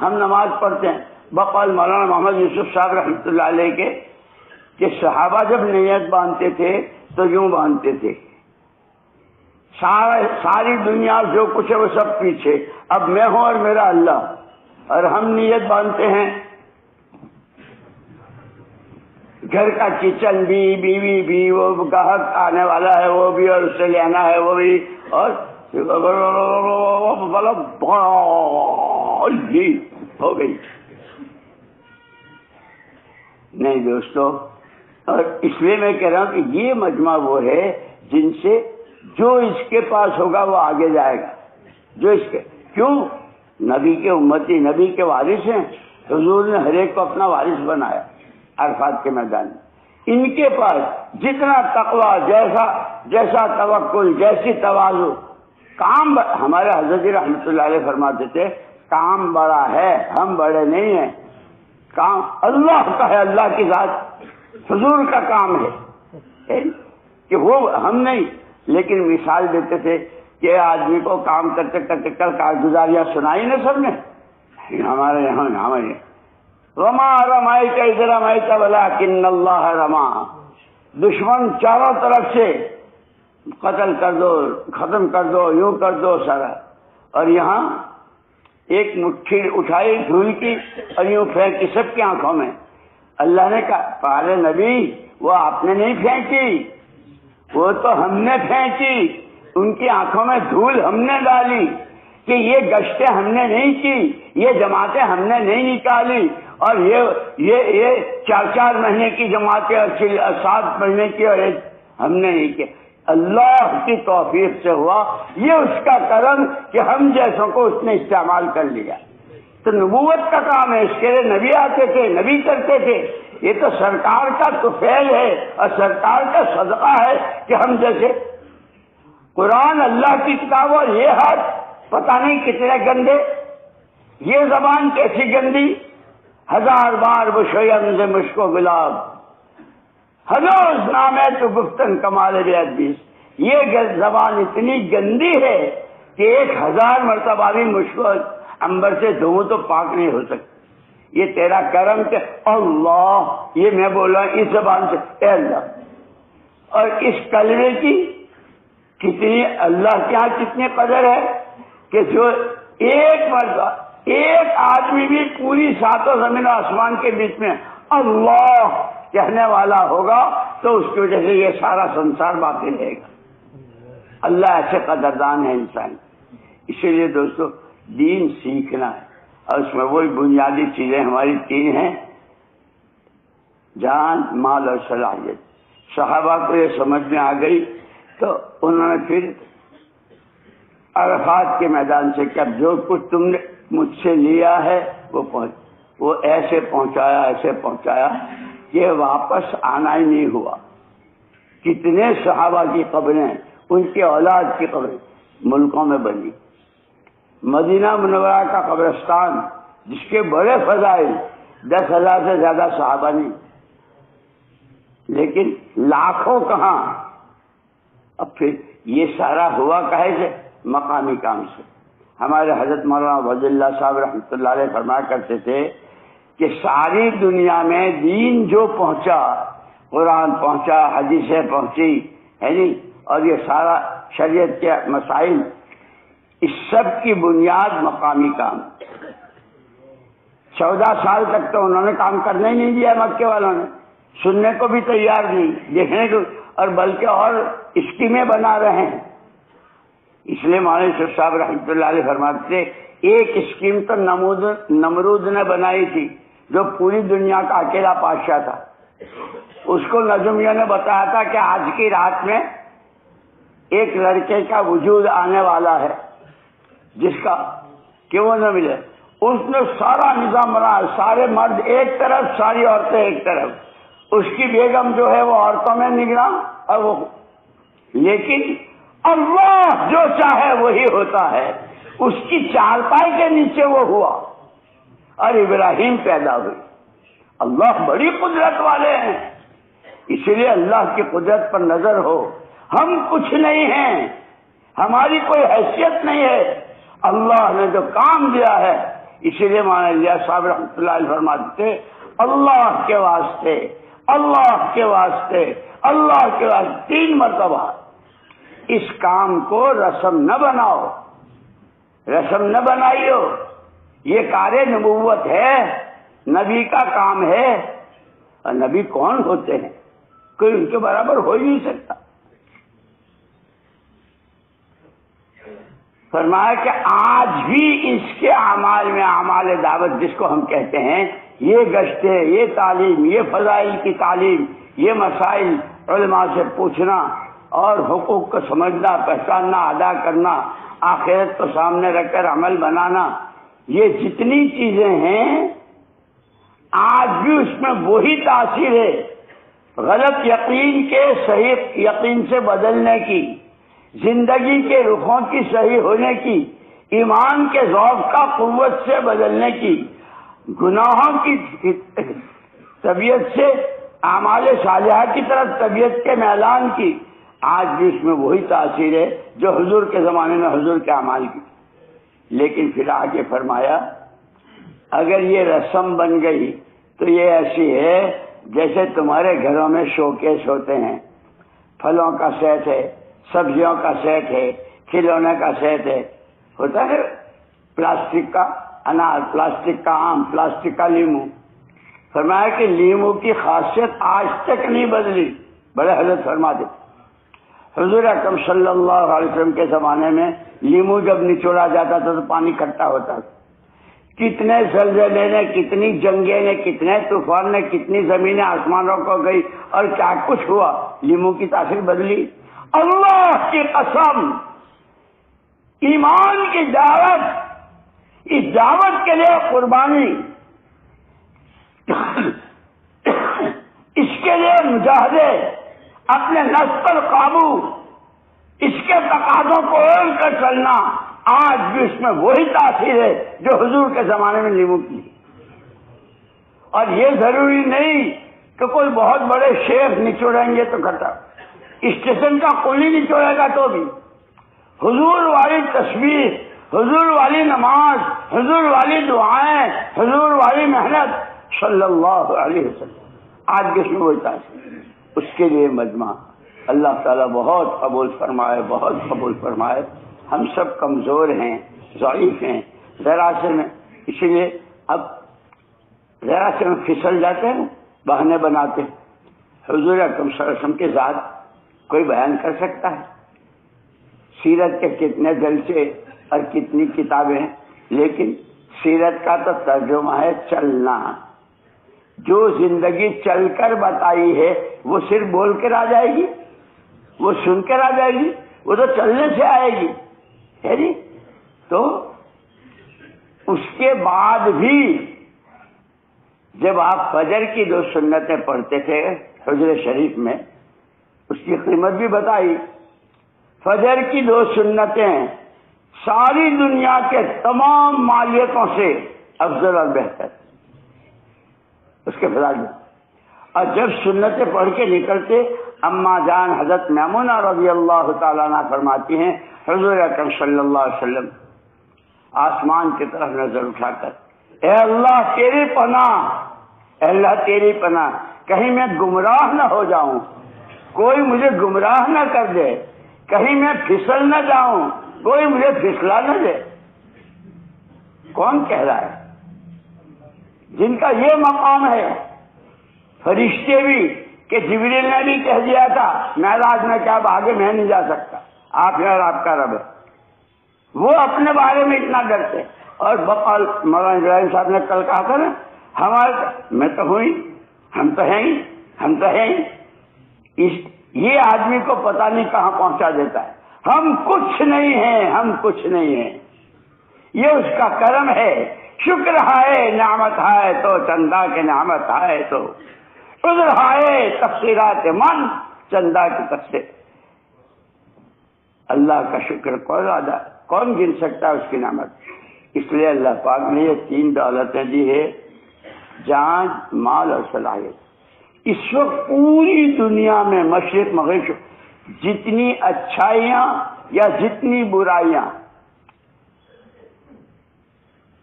ہم نماز پڑھتے ہیں. بقول مولانا محمد یوسف صاحب رحمۃ اللہ علیہ کے کہ صحابہ جب نیت باندھتے تھے تو یوں باندھتے تھے ساری دنیا جو کچھ ہے وہ سب پیچھے، اب میں ہوں اور میرا اللہ، اور ہم نیت باندھتے ہیں گھر کا کچن بھی، بیوی بھی، وہ گاہک آنے والا ہے وہ بھی، اور اس سے لینا ہے وہ بھی، اور یہ ہو گئی۔ نہیں دوستو، اور اس لیے میں کہہ رہا ہوں کہ یہ مجمع وہ ہے جن سے جو اس کے پاس ہوگا وہ آگے جائے گا، جو اس کے، کیوں؟ نبی کے امتی، نبی کے وارث ہیں، حضور نے ہر ایک کو اپنا وارث بنایا عرفات کے میدان میں۔ ان کے پاس جتنا تقویٰ، جیسا توکل، جیسی تواضع، کام ہمارے حضرت رحمۃ اللہ علیہ فرماتے تھے کام بڑا ہے، ہم بڑے نہیں ہیں، کام اللہ کا ہے، اللہ کی ذات، حضور کا کام ہے کہ وہ ہم نہیں۔ لیکن مثال دیتے تھے کہ آدمی کو کام کرتے کرتے کارگزاریاں سنائی نا سب نے، ہمارے یہاں رما رمائیت اذ رمائیت ولکن اللہ رما، دشمن چاروں طرف سے قتل کر دو، ختم کر دو، یوں کر دو سارا، اور یہاں ایک مٹھی اٹھائی دھول کی اور یوں پھینکی سب کی آنکھوں میں۔ اللہ نے کہا پارے نبی وہ آپ نے نہیں پھینکی، وہ تو ہم نے پھینکی، ان کی آنکھوں میں دھول ہم نے ڈالی، کہ یہ گشتیں ہم نے نہیں کی، یہ جماعتیں ہم نے نہیں نکالی، اور یہ 4 مہینے کی جماعتیں اور 7 مہینے کی اور ہم نے نہیں کی، اللہ کی توفیق سے ہوا۔ یہ اس کا کرم کہ ہم جیسوں کو اس نے استعمال کر لیا۔ تو نبوت کا کام ہے، اس کے لیے نبی آتے تھے، نبی کرتے تھے، یہ تو سرکار کا طفیل ہے اور سرکار کا صدقہ ہے کہ ہم جیسے قرآن اللہ کی کتاب اور یہ ہاتھ پتہ نہیں کتنے گندے، یہ زبان کیسی گندی، 1000 بار بشویم سے مشکو گلاب، ہنوز نام ہے تو گفتن کمال بیادیس، یہ زبان اتنی گندی ہے کہ 1000 مرتبہ بھی مشکو عنبر سے دھوں تو پاک نہیں ہو سکتی۔ یہ تیرا کرم کہ اللہ، یہ میں بول رہا ہوں اس زبان سے، اے اللہ، اور اس کلمے کی کتنی اللہ کے ہاں کتنی قدر ہے کہ جو ایک مرتبہ ایک آدمی بھی پوری 7 زمین و آسمان کے بیچ میں اللہ کہنے والا ہوگا تو اس کی وجہ سے یہ سارا سنسار باقی رہے گا۔ اللہ ایسے قدردان ہے انسان۔ اسی لیے دوستو دین سیکھنا ہے، اور اس میں وہی بنیادی چیزیں ہماری 3 ہیں، جان، مال اور صلاحیت۔ صحابہ کو یہ سمجھ میں آ گئی تو انہوں نے پھر عرفات کے میدان سے کہ اب جو کچھ تم نے مجھ سے لیا ہے وہ ایسے پہنچایا کہ واپس آنا ہی نہیں ہوا۔ کتنے صحابہ کی قبریں، ان کی اولاد کی قبریں ملکوں میں بنی۔ مدینہ منورہ کا قبرستان جس کے بڑے فضائل، 10,000 سے زیادہ صحابہ نہیں، لیکن لاکھوں کہاں۔ اب پھر یہ سارا ہوا کہے سے مقامی کام سے۔ ہمارے حضرت مولانا ولی اللہ صاحب رحمۃ اللہ علیہ فرمایا کرتے تھے کہ ساری دنیا میں دین جو پہنچا، قرآن پہنچا، حدیثیں پہنچی ہے نہیں، اور یہ سارا شریعت کے مسائل، اس سب کی بنیاد مقامی کام۔ 14 سال تک تو انہوں نے کام کرنے ہی نہیں دیا، مکے والوں نے سننے کو بھی تیار نہیں، دیکھنے کو، اور بلکہ اور اسکیمیں بنا رہے ہیں۔ اس لیے مولانا یوسف صاحب رحمۃ اللہ علیہ فرماتے تھے ایک اسکیم تو نمرود نے بنائی تھی جو پوری دنیا کا اکیلا بادشاہ تھا، اس کو نجومیوں نے بتایا تھا کہ آج کی رات میں ایک لڑکے کا وجود آنے والا ہے جس کا کہ وہ نہ ملے۔ اس نے سارا نظام بنا، سارے مرد ایک طرف، ساری عورتیں ایک طرف، اس کی بیگم جو ہے وہ عورتوں میں نگراں، اور وہ، لیکن اللہ جو چاہے وہی ہوتا ہے، اس کی چارپائی کے نیچے وہ ہوا اور ابراہیم پیدا ہوئی۔ اللہ بڑی قدرت والے ہیں، اسی لیے اللہ کی قدرت پر نظر ہو۔ ہم کچھ نہیں ہیں، ہماری کوئی حیثیت نہیں ہے، اللہ نے جو کام دیا ہے۔ اسی لیے مولانا الیاس صاحب رحمۃ اللہ علیہ فرماتے تھے اللہ کے واسطے، اللہ کے واسطے، اللہ کے واسطے 3 مرتبہ۔ اس کام کو رسم نہ بناؤ، رسم نہ بنائیو، یہ کار نبوت ہے، نبی کا کام ہے، اور نبی کون ہوتے ہیں؟ کوئی ان کے برابر ہو ہی نہیں سکتا۔ فرمایا کہ آج بھی اس کے اعمال میں، اعمال دعوت جس کو ہم کہتے ہیں، یہ گشتے، یہ تعلیم، یہ فضائل کی تعلیم، یہ مسائل علماء سے پوچھنا اور حقوق کو سمجھنا، پہچاننا، ادا کرنا، آخرت کو سامنے رکھ کر عمل بنانا، یہ جتنی چیزیں ہیں آج بھی اس میں وہی تاثیر ہے، غلط یقین کے صحیح یقین سے بدلنے کی، زندگی کے رخوں کی صحیح ہونے کی، ایمان کے ذوق کا قوت سے بدلنے کی، گناہوں کی طبیعت سے اعمال صالحہ کی طرف طبیعت کے میلان کی، آج بھی اس میں وہی تاثیر ہے جو حضور کے زمانے میں حضور کے اعمال کی۔ لیکن پھر آگے فرمایا اگر یہ رسم بن گئی تو یہ ایسی ہے جیسے تمہارے گھروں میں شوکیس ہوتے ہیں، پھلوں کا سیٹ ہے، سبزیوں کا سیٹ ہے، کھلونے کا سیٹ ہے، ہوتا ہے پلاسٹک کا انار، پلاسٹک کا آم، پلاسٹک کا لیمو۔ فرمایا کہ لیمو کی خاصیت آج تک نہیں بدلی۔ بڑے حضرت فرماتے حضور اکرم صلی اللہ علیہ وسلم کے زمانے میں لیمو جب نچوڑا جاتا تھا تو پانی کھٹا ہوتا تھا۔ کتنے زلزلے نے، کتنی جنگیں نے، کتنے طوفان نے، کتنی زمینیں آسمانوں کو گئی اور کیا کچھ ہوا، لیمو کی تاثیر بدلی؟ اللہ کی قسم، ایمان کی دعوت، اس دعوت کے لیے قربانی، اس کے لیے مجاہدے، اپنے نفس پر قابو، اس کے تقاضوں کو اوڑھ کر چلنا، آج بھی اس میں وہی تاثیر ہے جو حضور کے زمانے میں لیمو کی۔ اور یہ ضروری نہیں کہ کوئی بہت بڑے شیخ نچوڑیں گے تو کھٹا، اسٹیشن کا کوئی نچوڑے گا تو بھی حضور والی تسبیح، حضور والی نماز، حضور والی دعائیں، حضور والی محنت صلی اللہ علیہ وسلم، آج بھی اس میں وہی تاثیر۔ اس کے لیے مجمع اللہ تعالیٰ بہت قبول فرمائے، بہت قبول فرمائے۔ ہم سب کمزور ہیں، ضعیف ہیں، ذرا سے میں، اسی لیے اب ذرا سے میں پھسل جاتے ہیں، بہانے بناتے ہیں۔ حضور اکرم صلی اللہ علیہ وسلم کے ذات کوئی بیان کر سکتا ہے؟ سیرت کے کتنے جلسے اور کتنی کتابیں ہیں، لیکن سیرت کا تو ترجمہ ہے چلنا۔ جو زندگی چل کر بتائی ہے وہ صرف بول کر آ جائے گی، وہ سن کر آ جائے گی، وہ تو چلنے سے آئے گی، ہے جی۔ تو اس کے بعد بھی جب آپ فجر کی 2 سنتیں پڑھتے تھے حجر شریف میں، اس کی قیمت بھی بتائی۔ فجر کی 2 سنتیں ساری دنیا کے تمام مالیتوں سے افضل اور بہتر، اس کے فضائل میں۔ اور جب سنتیں پڑھ کے نکلتے، اما جان حضرت میمونہ رضی اللہ تعالیٰ عنہ فرماتی ہیں حضور اکرم صلی اللہ علیہ وسلم آسمان کی طرف نظر اٹھا کر، اے اللہ تیری پناہ، اے اللہ تیری پناہ، کہیں میں گمراہ نہ ہو جاؤں، کوئی مجھے گمراہ نہ کر دے، کہیں میں پھسل نہ جاؤں، کوئی مجھے پھسلا نہ دے۔ کون کہہ رہا ہے؟ جن کا یہ مقام ہے، فرشتے بھی، کہ جبریل نے بھی کہہ دیا تھا معراج میں کہ اب آگے میں نہیں جا سکتا، آپ ہیں اور آپ کا رب ہے، وہ اپنے بارے میں اتنا ڈرتے۔ اور بقال مولانا ابراہیم صاحب نے کل کہا تھا نا، ہمارے میں تو ہوں ہی، ہم تو ہیں ہی، ہم تو ہیں ہی، یہ آدمی کو پتہ نہیں کہاں پہنچا دیتا ہے۔ ہم کچھ نہیں ہیں، ہم کچھ نہیں ہیں، یہ اس کا کرم ہے، شکر ہے، نعمت ہے تو چندہ کے نعمت ہے تو عذر ہے، تقصیرات من چندہ کی تقصیر۔ اللہ کا شکر کون گن سکتا ہے اس کی نعمت؟ اس لیے اللہ پاک نے یہ 3 دولتیں دی ہے، جان، مال اور صلاحیت۔ اس وقت پوری دنیا میں مشرق مغرب جتنی اچھائیاں یا جتنی برائیاں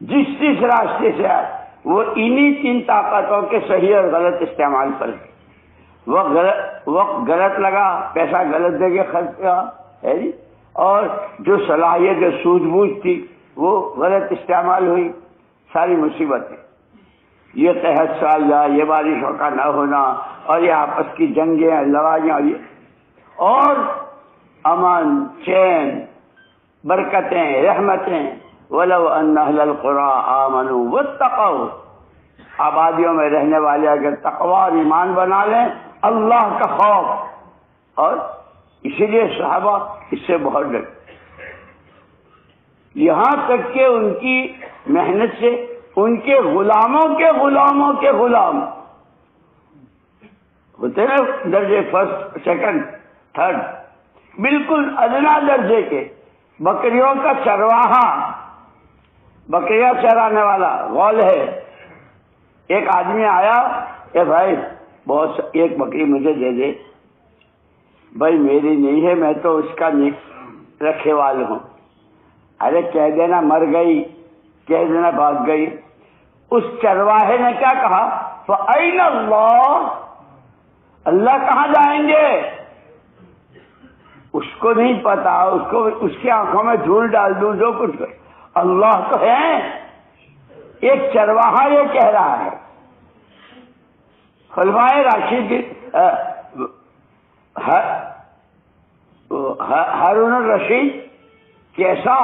جس راستے سے آئے، وہ انہی 3 طاقتوں کے صحیح اور غلط استعمال پر۔ وقت غلط لگا، پیسہ غلط جگہ خرچ کیا، ہے جی، اور جو صلاحیت سوجھ بوجھ تھی وہ غلط استعمال ہوئی، ساری مصیبتیں، یہ قحط سال جائے، یہ بارشوں کا نہ ہونا، اور یہ آپس کی جنگیں لڑائیاں، اور امن چین برکتیں رحمتیں، وَلَوْ أَنَّ أَهْلَ الْقُرَىٰ آمَنُوا وَاتَّقَوْا، آبادیوں میں رہنے والے اگر تقوی اور ایمان بنا لیں، اللہ کا خوف، اور اسی لیے صحابہ اس سے بہت ڈرے، یہاں تک کہ ان کی محنت سے ان کے غلاموں کے غلاموں کے غلام ہوتے ہیں درجے فرسٹ سیکنڈ تھرڈ، بالکل ادنا درجے کے، بکریوں کا چرواہا، بکریاں چرانے والا غول ہے، ایک آدمی آیا کہ بھائی بہت ایک بکری مجھے دے دے، بھائی میری نہیں ہے، میں تو اس کا رکھے والا ہوں، ارے کہہ دینا مر گئی، کہہ دینا بھاگ گئی۔ اس چرواہے نے کیا کہا؟ فَأَيْنَ اللَّهُ، اللہ کہاں جائیں گے؟ اس کو نہیں پتا، اس کو اس کی آنکھوں میں دھول ڈال دوں جو کچھ، اللہ تو ہے۔ ایک چرواہا یہ کہہ رہا ہے۔ خلفائے راشد ہارون الرشید کیسا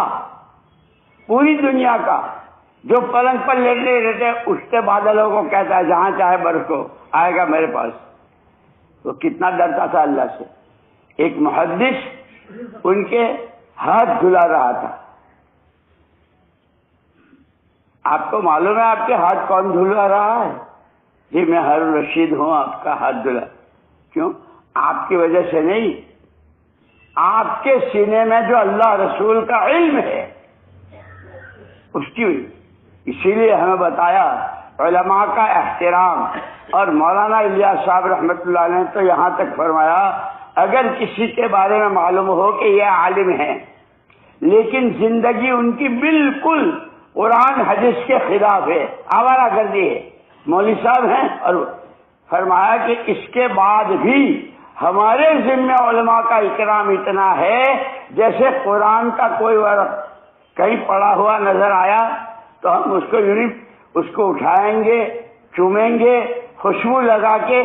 پوری دنیا کا جو پلنگ پر لیٹے لیٹے اٹھتے بادلوں کو کہتا ہے جہاں چاہے برسو آئے گا میرے پاس، تو کتنا ڈرتا تھا اللہ سے۔ ایک محدث ان کے ہاتھ دھلا رہا تھا۔ آپ کو معلوم ہے آپ کے ہاتھ کون دھلا رہا ہے؟ جی میں ہارون رشید ہوں، آپ کا ہاتھ دھلا۔ کیوں؟ آپ کی وجہ سے نہیں، آپ کے سینے میں جو اللہ رسول کا علم ہے اس کی وجہ۔ اسی لیے ہمیں بتایا علماء کا احترام، اور مولانا الیاس صاحب رحمۃ اللہ علیہ نے تو یہاں تک فرمایا اگر کسی کے بارے میں معلوم ہو کہ یہ عالم ہیں لیکن زندگی ان کی بالکل قرآن حدیث کے خلاف ہے، آوارہ گردی ہے، مولوی صاحب ہیں، اور فرمایا کہ اس کے بعد بھی ہمارے ذمہ علماء کا اکرام اتنا ہے جیسے قرآن کا کوئی ورق کہیں پڑا ہوا نظر آیا تو ہم اس کو اس کو اٹھائیں گے، چومیں گے، خوشبو لگا کے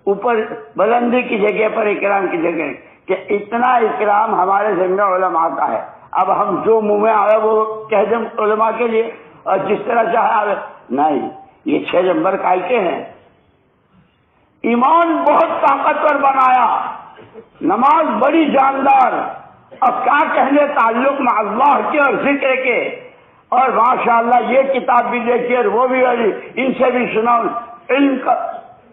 اوپر بلندی کی جگہ پر اکرام کی جگہ، کہ اتنا اکرام ہمارے ذمہ علماء کا ہے۔ اب ہم جو منہ میں آئے وہ کہہ دیں علماء کے لیے، اور جس طرح چاہے آئے نہیں، یہ 6 نمبر کائی کے ہیں۔ ایمان بہت طاقتور بنایا، نماز بڑی جاندار، اب کیا کہنے تعلق میں اللہ کے اور ذکر کے، اور ماشاءاللہ یہ کتاب بھی دیکھیے اور وہ بھی، ان سے بھی سنا علم کا،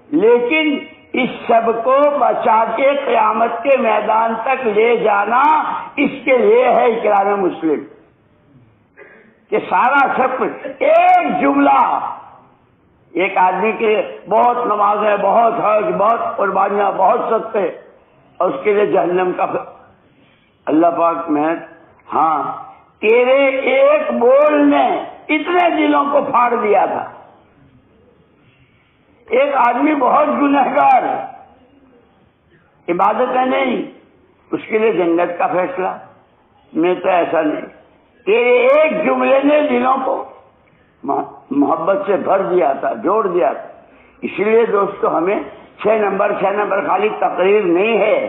لیکن اس سب کو بچا کے قیامت کے میدان تک لے جانا، اس کے لیے ہے اکرام مسلم، کہ سارا سب ایک جملہ، ایک آدمی کے بہت نمازیں، بہت حج، بہت قربانیاں، بہت صدقے، اور اس کے لیے جہنم کا اللہ پاک میں، ہاں تیرے ایک بول نے اتنے دلوں کو پھاڑ دیا تھا۔ ایک آدمی بہت گنہگار، عبادتیں نہیں، اس کے لیے جنت کا فیصلہ، میں تو ایسا نہیں، تیرے ایک جملے نے دلوں کو محبت سے بھر دیا تھا، جوڑ دیا تھا۔ اس لیے دوستو ہمیں 6 نمبر خالی تقریر نہیں ہے،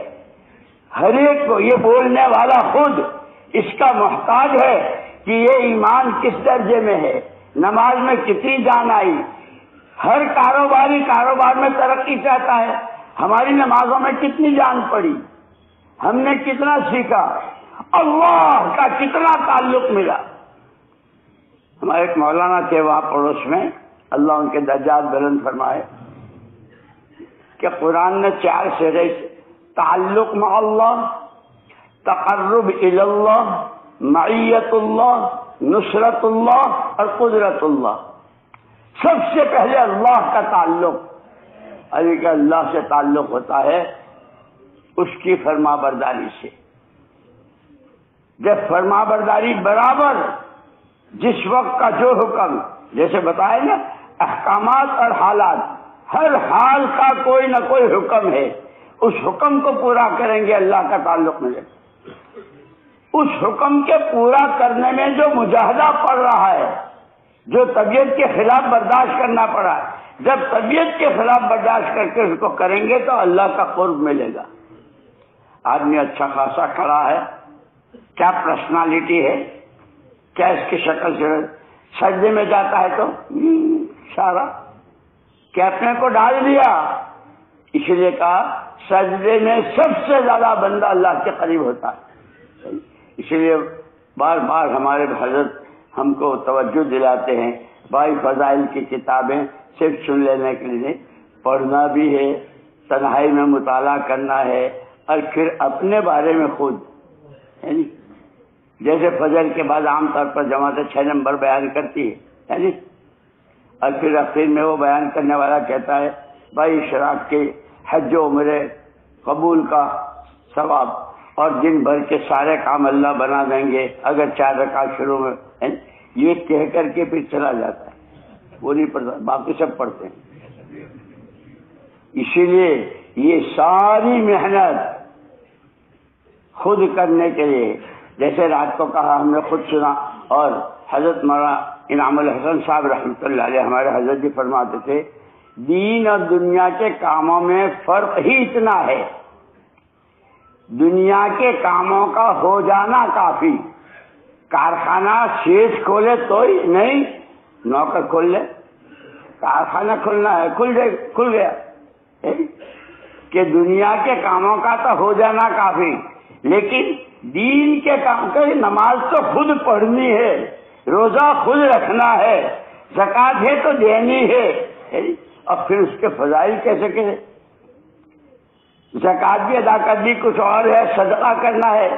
ہر ایک کو یہ بولنے والا خود اس کا محتاج ہے کہ یہ ایمان کس درجے میں ہے، نماز میں کتنی جان آئی، ہر کاروباری کاروبار میں ترقی چاہتا ہے، ہماری نمازوں میں کتنی جان پڑی، ہم نے کتنا سیکھا، اللہ کا کتنا تعلق ملا۔ ہمارے ایک مولانا تھے وہاں پڑوس میں، اللہ ان کے درجات بلند فرمائے، کہ قرآن نے 4 صیغے تعلق مع اللہ، تقرب الی اللہ، معیت اللہ، نصرت اللہ اور قدرت اللہ۔ سب سے پہلے اللہ کا تعلق، علی کا اللہ سے تعلق ہوتا ہے اس کی فرما برداری سے۔ جب فرما برداری برابر جس وقت کا جو حکم، جیسے بتائے نا احکامات اور حالات، ہر حال کا کوئی نہ کوئی حکم ہے، اس حکم کو پورا کریں گے اللہ کا تعلق ملے گا۔ اس حکم کے پورا کرنے میں جو مجاہدہ پڑ رہا ہے، جو طبیعت کے خلاف برداشت کرنا پڑا ہے، جب طبیعت کے خلاف برداشت کر کے اس کو کریں گے تو اللہ کا قرب ملے گا۔ آدمی اچھا خاصا کھڑا ہے، کیا پرسنالٹی ہے، کیا اس کی شکل سے، سجدے میں جاتا ہے تو اشارہ کہ اپنے کو ڈال دیا۔ اس لیے کہا سجدے میں سب سے زیادہ بندہ اللہ کے قریب ہوتا ہے۔ اس لیے بار بار ہمارے حضرت ہم کو توجہ دلاتے ہیں، بھائی فضائل کی کتابیں صرف سن لینے کے لیے پڑھنا بھی ہے، تنہائی میں مطالعہ کرنا ہے، اور پھر اپنے بارے میں خود، جیسے فجر کے بعد عام طور پر جماعت 6 نمبر بیان کرتی ہے، اور پھر اخیر میں وہ بیان کرنے والا کہتا ہے بھائی اشراق کے حج و عمرے قبول کا ثواب اور دن بھر کے سارے کام اللہ بنا دیں گے اگر 4 رکعت شروع میں، یہ کہہ کر کے پھر چلا جاتا ہے، وہ نہیں پڑھتا، باقی سب پڑھتے ہیں۔ اسی لیے یہ ساری محنت خود کرنے کے لیے، جیسے رات کو کہا ہم نے خود سنا، اور حضرت مولانا انعام الحسن صاحب رحمۃ اللہ علیہ ہمارے حضرت جی فرماتے تھے دین اور دنیا کے کاموں میں فرق ہی اتنا ہے، دنیا کے کاموں کا ہو جانا کافی، کارخانہ شیش کھولے تو ہی نہیں، نوکر کھول لے، کارخانہ کھلنا ہے کھل گیا، کہ دنیا کے کاموں کا تو ہو جانا کافی، لیکن دین کے کام کا نماز تو خود پڑھنی ہے، روزہ خود رکھنا ہے، زکوٰۃ ہے تو دینی ہے، اور پھر اس کے فضائل کیسے کہ زکوٰۃ بھی ادا کرنی کچھ اور ہے، صدقہ کرنا ہے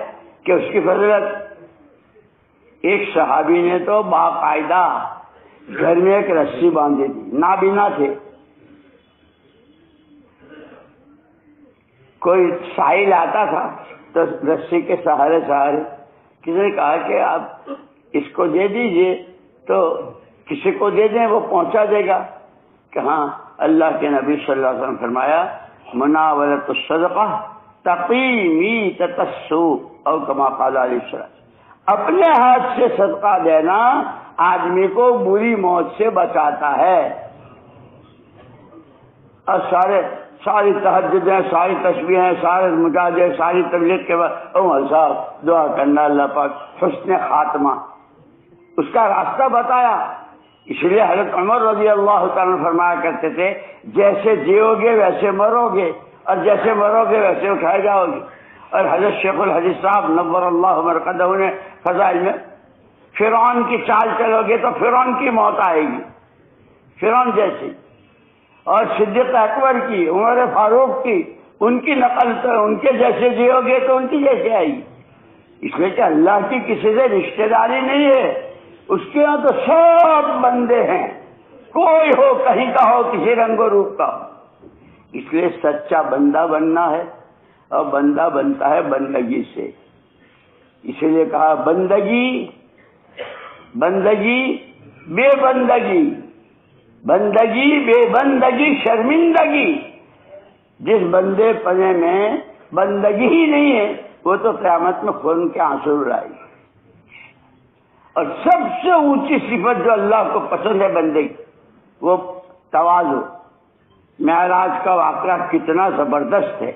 کہ اس کی فضیلت۔ ایک صحابی نے تو باقاعدہ گھر میں ایک رسی باندھی تھی، نابینا تھے، کوئی ساحل آتا تھا تو رسی کے سہارے کسی نے کہا کہ آپ اس کو دے دیجئے، تو کسی کو دے دیں وہ پہنچا دے گا، کہ ہاں اللہ کے نبی صلی اللہ علیہ وسلم فرمایا مناولۃ الصدقہ تقی میتۃ السوء او کما قال علیہ السلام، اپنے ہاتھ سے صدقہ دینا آدمی کو بری موت سے بچاتا ہے۔ اور ساری تہجدیں، ساری تسبیحیں، سارے مجاہدے، ساری تبلیغ کے بعد عمر صاحب دعا کرنا اللہ پاک حسن خاتمہ، اس کا راستہ بتایا۔ اس لیے حضرت عمر رضی اللہ تعالیٰ فرمایا کرتے تھے جیسے جیو گے ویسے مرو گے، اور جیسے مرو گے ویسے اٹھائے جاؤ گے۔ اور حضرت شیخ الحدیث صاحب نور اللہ مرقدہ نے فضائل میں فرعون کی چال چلو گے تو فرعون کی موت آئے گی، فرعون جیسی، اور صدیق اکبر کی، عمر فاروق کی، ان کی نقل تو ان کے جیسے جیو گے تو ان کی جیسے آئے گی۔ اس لیے کہ اللہ کی کسی سے رشتہ داری نہیں ہے، اس کے یہاں تو سب بندے ہیں، کوئی ہو کہیں کا ہو، کسی رنگ و روپ کا ہو۔ اس لیے سچا بندہ بننا ہے، اور بندہ بنتا ہے بندگی سے۔ اسی لیے کہا بندگی بے بندگی، بندگی بے بندگی شرمندگی، جس بندے پنے میں بندگی ہی نہیں ہے وہ تو قیامت میں خون کے آنسو رائے گی۔ اور سب سے اونچی صفت جو اللہ کو پسند ہے بندے کی، وہ تواضع۔ معراج کا واقعہ کتنا زبردست ہے،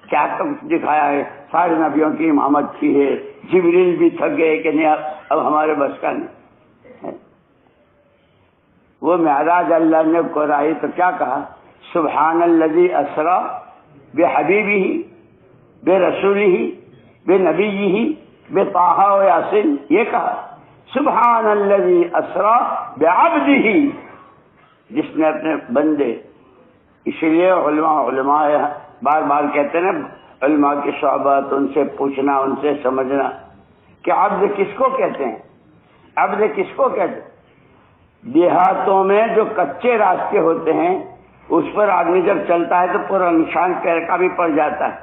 کیا کچھ دکھایا ہے، سارے نبیوں کی امامت کی ہے، جبریل بھی تھک گئے کہ نہیں اب ہمارے بس کا نہیں۔ وہ معراج اللہ نے کرائی تو کیا کہا، سبحان الذی اسری بحبیبہ برسولہ بنبیہ بطٰہٰ و یاسین، یہ کہا سبحان الذی اسری بعبدہ، جس نے اپنے بندے۔ اسی لیے علماء بار بار کہتے ہیں نا، علماء کی صحبت، ان سے پوچھنا، ان سے سمجھنا کہ عبد کس کو کہتے ہیں، عبد کس کو کہتے ہیں۔ دیہاتوں میں جو کچے راستے ہوتے ہیں اس پر آدمی جب چلتا ہے تو پورا نشان پیر کا بھی پڑ جاتا ہے،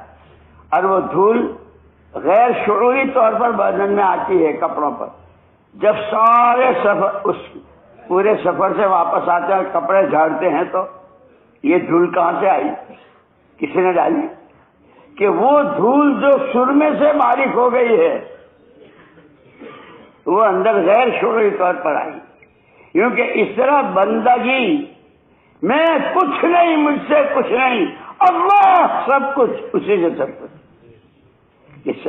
اور وہ دھول غیر شعوری طور پر بدن میں آتی ہے کپڑوں پر۔ جب سارے سفر اس پورے سفر سے واپس آتے ہیں اور کپڑے جھاڑتے ہیں تو یہ دھول کہاں سے آئی، کسی نے ڈالی؟ کہ وہ دھول جو سرمے سے باریک ہو گئی ہے، وہ اندر غیر شعوری طور پر آئی، کیونکہ اس طرح بندگی میں کچھ نہیں، مجھ سے کچھ نہیں، اللہ سب کچھ، اسی سے سب کچھ۔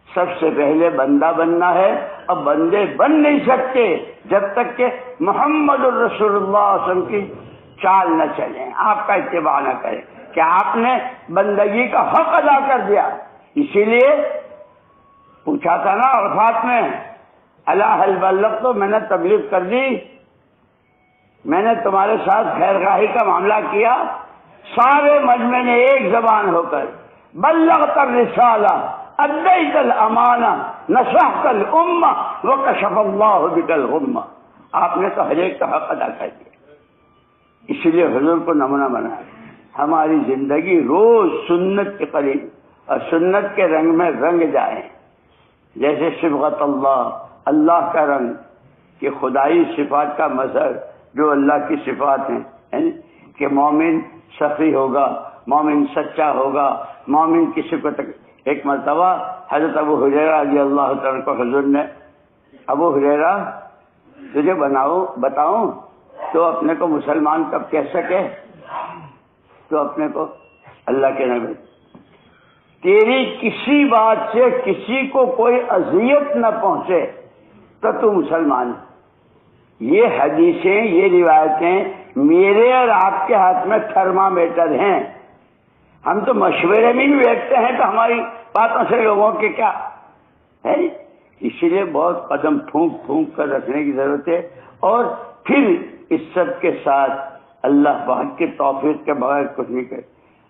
سب سے پہلے بندہ بننا ہے، اب بندے بن نہیں سکتے جب تک کہ محمد الرسول اللہ صلی اللہ علیہ وسلم کی چال نہ چلیں، آپ کا اتباع نہ کریں کہ آپ نے بندگی کا حق ادا کر دیا۔ اسی لیے پوچھا تھا نا عرفات میں، الا هل بلغت، تو میں نے تبلیغ کر دی، میں نے تمہارے ساتھ خیر خواہی کا معاملہ کیا، سارے مجمع نے ایک زبان ہو کر بلغت الرسالہ، ادیت الامانہ، نصحت الامہ، وکشف اللہ بک الغمہ، آپ نے تو ہر ایک کا حق ادا کر دیا۔ اسی لیے حضور کو نمونہ بنایا، ہماری زندگی روز سنت کے قریب اور سنت کے رنگ میں رنگ جائیں، جیسے صبغت اللہ، اللہ کا رنگ، کہ خدائی صفات کا مظہر جو اللہ کی صفات ہیں، کہ مومن سخی ہوگا، مومن سچا ہوگا، مومن کسی کو ایک مرتبہ حضرت ابو ہریرہ رضی اللہ تعالیٰ کو حضور نے، ابو ہریرہ تجھے بتاؤں تو اپنے کو مسلمان کب کہہ سکے؟ تو اپنے کو اللہ کے نبی، تیری کسی بات سے کسی کو کوئی اذیت نہ پہنچے تو مسلمان۔ یہ حدیثیں، یہ روایتیں میرے اور آپ کے ہاتھ میں تھرمامیٹر ہیں، ہم تو مشورے میں بھی بیٹھتے ہیں تو ہماری باتوں سے لوگوں کے کیا ہے، اسی لیے بہت قدم پھونک پھونک کر رکھنے کی ضرورت ہے، اور پھر اس سب کے ساتھ اللہ پاک کی توفیق کے بغیر کچھ نہیں کرے۔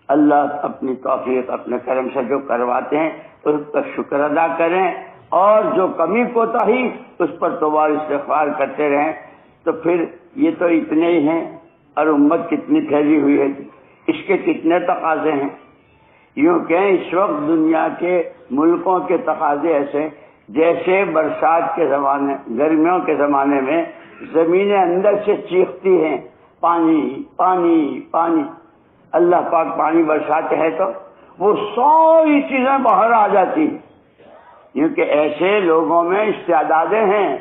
اللہ اپنی توفیق اپنے کرم سے جو کرواتے ہیں اس کا شکر ادا کریں، اور جو کمی کوتاہی اس پر توبہ استغفار کرتے رہیں، تو پھر یہ تو اتنے ہی ہیں، اور امت کتنی پھیلی ہوئی ہے، اس کے کتنے تقاضے ہیں۔ یوں کہ اس وقت دنیا کے ملکوں کے تقاضے ایسے جیسے برسات کے زمانے، گرمیوں کے زمانے میں زمینیں اندر سے چیختی ہیں، پانی پانی پانی، اللہ پاک پانی برساتے ہیں تو وہ ساری چیزیں باہر آ جاتی ہیں، کیونکہ ایسے لوگوں میں استعدادیں ہیں،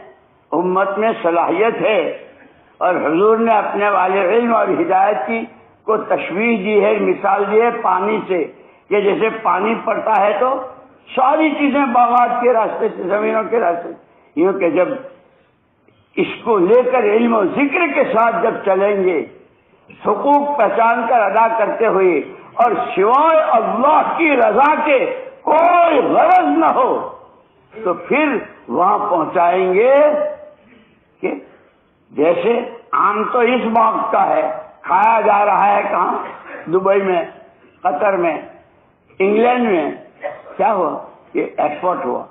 امت میں صلاحیت ہے، اور حضور نے اپنے والے علم اور ہدایت کی کو تشبیہ دی ہے، مثال دی ہے پانی سے، کہ جیسے پانی پڑتا ہے تو ساری چیزیں باغات کے راستے سے، زمینوں کے راستے سے، یوں کہ جب اس کو لے کر علم و ذکر کے ساتھ جب چلیں گے، حقوق پہچان کر ادا کرتے ہوئے، اور سوائے اللہ کی رضا کے کوئی غرض نہ ہو، تو پھر وہاں پہنچائیں گے کہ جیسے آم تو اس باغ کا ہے، کھایا جا رہا ہے کہاں؟ دبئی میں، قطر میں، انگلینڈ میں، کیا ہوا؟ یہ ایکسپورٹ ہوا،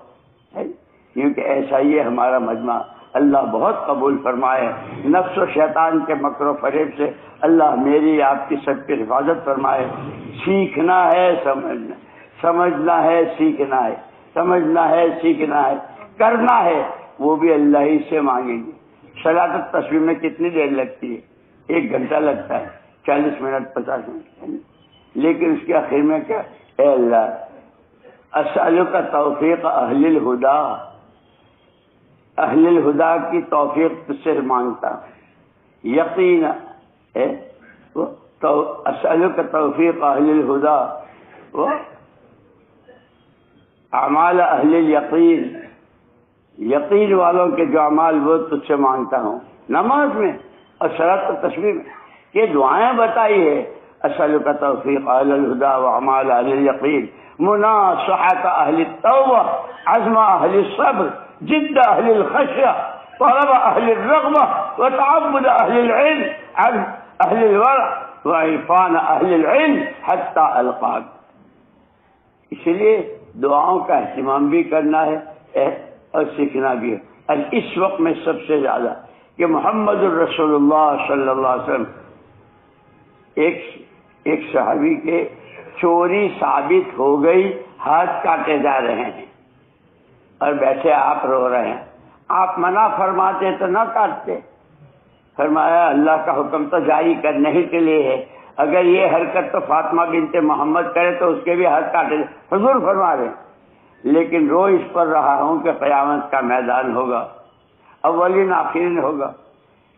کیونکہ ایسا ہی ہے ہمارا مجمع۔ اللہ بہت قبول فرمائے، نفس و شیطان کے مکر و فریب سے اللہ میری آپ کی سب کی حفاظت فرمائے۔ سیکھنا ہے سمجھنا، سمجھنا ہے سیکھنا ہے، سمجھنا ہے سیکھنا ہے، کرنا ہے وہ بھی اللہ ہی سے مانگیں گے۔ صلاۃ التسبیح میں کتنی دیر لگتی ہے؟ 1 گھنٹہ لگتا ہے، 40 منٹ 50 منٹ، لیکن اس کے آخر میں کیا؟ اے اللہ اسألک توفیق اہل الہدا، اہل الہدا کی توفیق تجھ سے مانگتا ہوں، یقین ہے تو اسألک توفیق اہل الہدا وہ اعمال اہل الیقین، یقین والوں کے جو اعمال وہ تجھ سے مانگتا ہوں۔ نماز میں اور صلاۃ التسبیح میں یہ دعائیں بتائی ہے، اسألک توفیق اہل الہدا واعمال اہل الیقین، مناصحۃ اہل التوبہ، عزم اہل الصبر، جد اہل الخشیہ، طلب اہل الرغبہ، وتعبد اہل العلم، اہل الورع، وعرفان اہل العلم حتی القاک۔ اسی لیے دعاؤں کا اہتمام بھی کرنا ہے اور سیکھنا بھی ہے۔ اور اس وقت میں سب سے زیادہ کہ محمد الرسول اللہ صلی اللہ علیہ وسلم، ایک صحابی کے چوری ثابت ہو گئی، ہاتھ کاٹے جا رہے ہیں اور بیٹھے آپ رو رہے ہیں، آپ منع فرماتے تو نہ کاٹتے، فرمایا اللہ کا حکم تو جاری کرنے ہی کے لیے ہے، اگر یہ حرکت تو فاطمہ بنت محمد کرے تو اس کے بھی ہاتھ کاٹے، حضور فرما رہے ہیں، لیکن رو اس پر رہا ہوں کہ قیامت کا میدان ہوگا اولین آخرین ہوگا.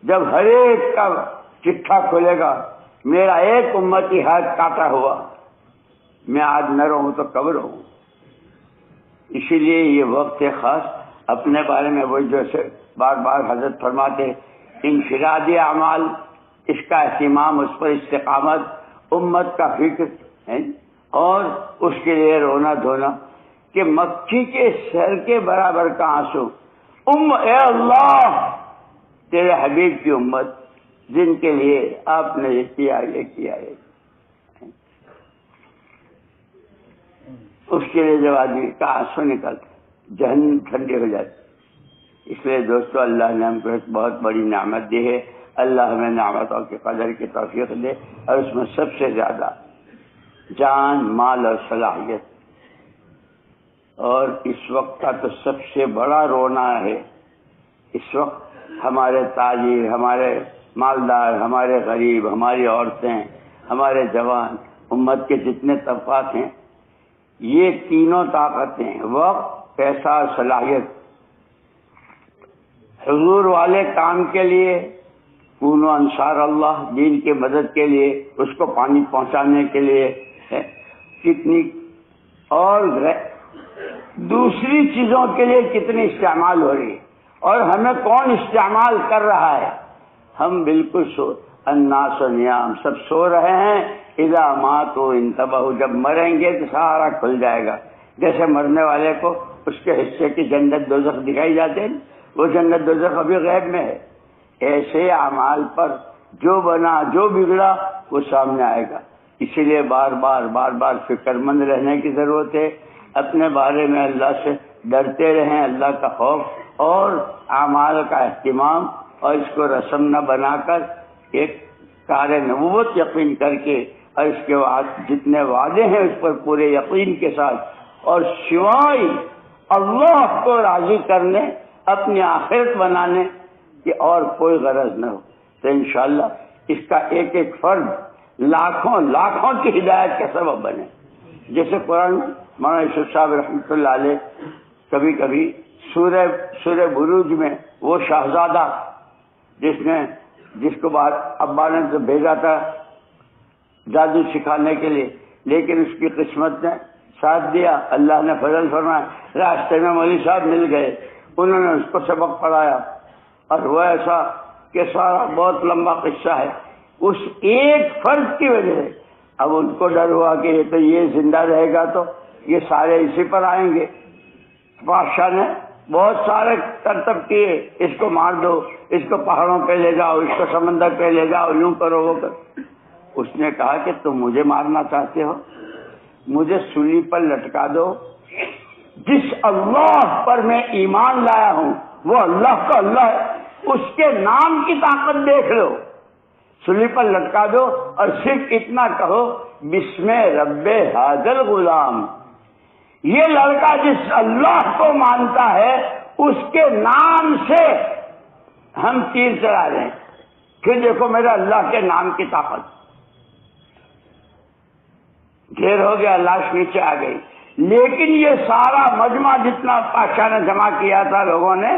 جب ہر ایک کا چٹھا کھلے گا میرا ایک امتی ہاتھ کاٹا ہوا، میں آج نہ رہوں تو کب رہوں. اسی لیے یہ وقت ہے خاص اپنے بارے میں وہ جو بار بار حضرت فرماتے انفرادی اعمال، اس کا اہتمام، اس پر استقامت، امت کا فکر ہے اور اس کے لیے رونا دھونا کہ مکھی کے سر کے برابر کا آنسو. اے اللہ تیرے حبیب کی امت جن کے لیے آپ نے یہ کیا اس کے لیے جب آدمی کا آنسو نکلتا جہنم ٹھنڈی ہو جاتی. اس لیے دوستو اللہ نے ہم کو ایک بہت بڑی نعمت دی ہے. اللہ ہمیں نعمتوں کی قدر کی توفیق دے اور اس میں سب سے زیادہ جان، مال اور صلاحیت. اور اس وقت کا تو سب سے بڑا رونا ہے. اس وقت ہمارے تاجر، ہمارے مالدار، ہمارے غریب، ہماری عورتیں، ہمارے جوان، امت کے جتنے طبقات ہیں، یہ تینوں طاقتیں وقت، پیسہ اور صلاحیت حضور والے کام کے لیے، کونوا انصار اللہ، دین کی مدد کے لیے، اس کو پانی پہنچانے کے لیے کتنی، اور دوسری چیزوں کے لیے کتنی استعمال ہو رہی ہے. اور ہمیں کون استعمال کر رہا ہے؟ ہم بالکل الناس نیام، سب سو رہے ہیں. اذا ماتوا انتبہوا، جب مریں گے تو سارا کھل جائے گا. جیسے مرنے والے کو اس کے حصے کی جنت دوزخ دکھائی جاتے ہیں، وہ جنت دوزخ ابھی غیب میں ہے. ایسے اعمال پر جو بنا، جو بگڑا، وہ سامنے آئے گا. اسی لیے بار بار فکر مند رہنے کی ضرورت ہے. اپنے بارے میں اللہ سے ڈرتے رہیں، اللہ کا خوف اور اعمال کا اہتمام، اور اس کو رسم نہ بنا کر ایک کار نبوت یقین کر کے، اور اس کے بعد جتنے وعدے ہیں اس پر پورے یقین کے ساتھ، اور سوائے اللہ کو راضی کرنے، اپنی آخرت بنانے کی اور کوئی غرض نہ ہو. تو انشاءاللہ اس کا ایک ایک فرد لاکھوں کی ہدایت کا سبب بنے. جیسے قرآن میں مولانا یوسف صاحب رحمۃ اللہ علیہ کبھی سورہ بروج میں وہ شہزادہ جس کو بعد ابا نے تو بھیجا تھا جادو سکھانے کے لیے، لیکن اس کی قسمت نے ساتھ دیا، اللہ نے فضل فرمایا. راستے میں مولوی صاحب مل گئے، انہوں نے اس کو سبق پڑھایا، اور وہ ایسا کہ سارا بہت لمبا قصہ ہے. اس ایک فرض کی وجہ سے اب ان کو ڈر ہوا کہ یہ زندہ رہے گا تو یہ سارے اسی پر آئیں گے. بادشاہ نے بہت سارے ترتب کیے، اس کو مار دو، اس کو پہاڑوں پہ لے جاؤ، اس کو سمندر پہ لے جاؤ، یوں کرو وہ کرو. اس نے کہا کہ تم مجھے مارنا چاہتے ہو، مجھے سولی پر لٹکا دو. جس اللہ پر میں ایمان لایا ہوں وہ اللہ کا اللہ ہے، اس کے نام کی طاقت دیکھ لو. سولی پر لٹکا دو اور صرف اتنا کہو بسم رب ھذا الغلام. یہ لڑکا جس اللہ کو مانتا ہے اس کے نام سے ہم تیر چلا رہے ہیں. پھر دیکھو میرا اللہ کے نام کی طاقت. ڈھیر ہو گیا، لاش نیچے آ گئی. لیکن یہ سارا مجمع جتنا بادشاہ نے جمع کیا تھا لوگوں نے،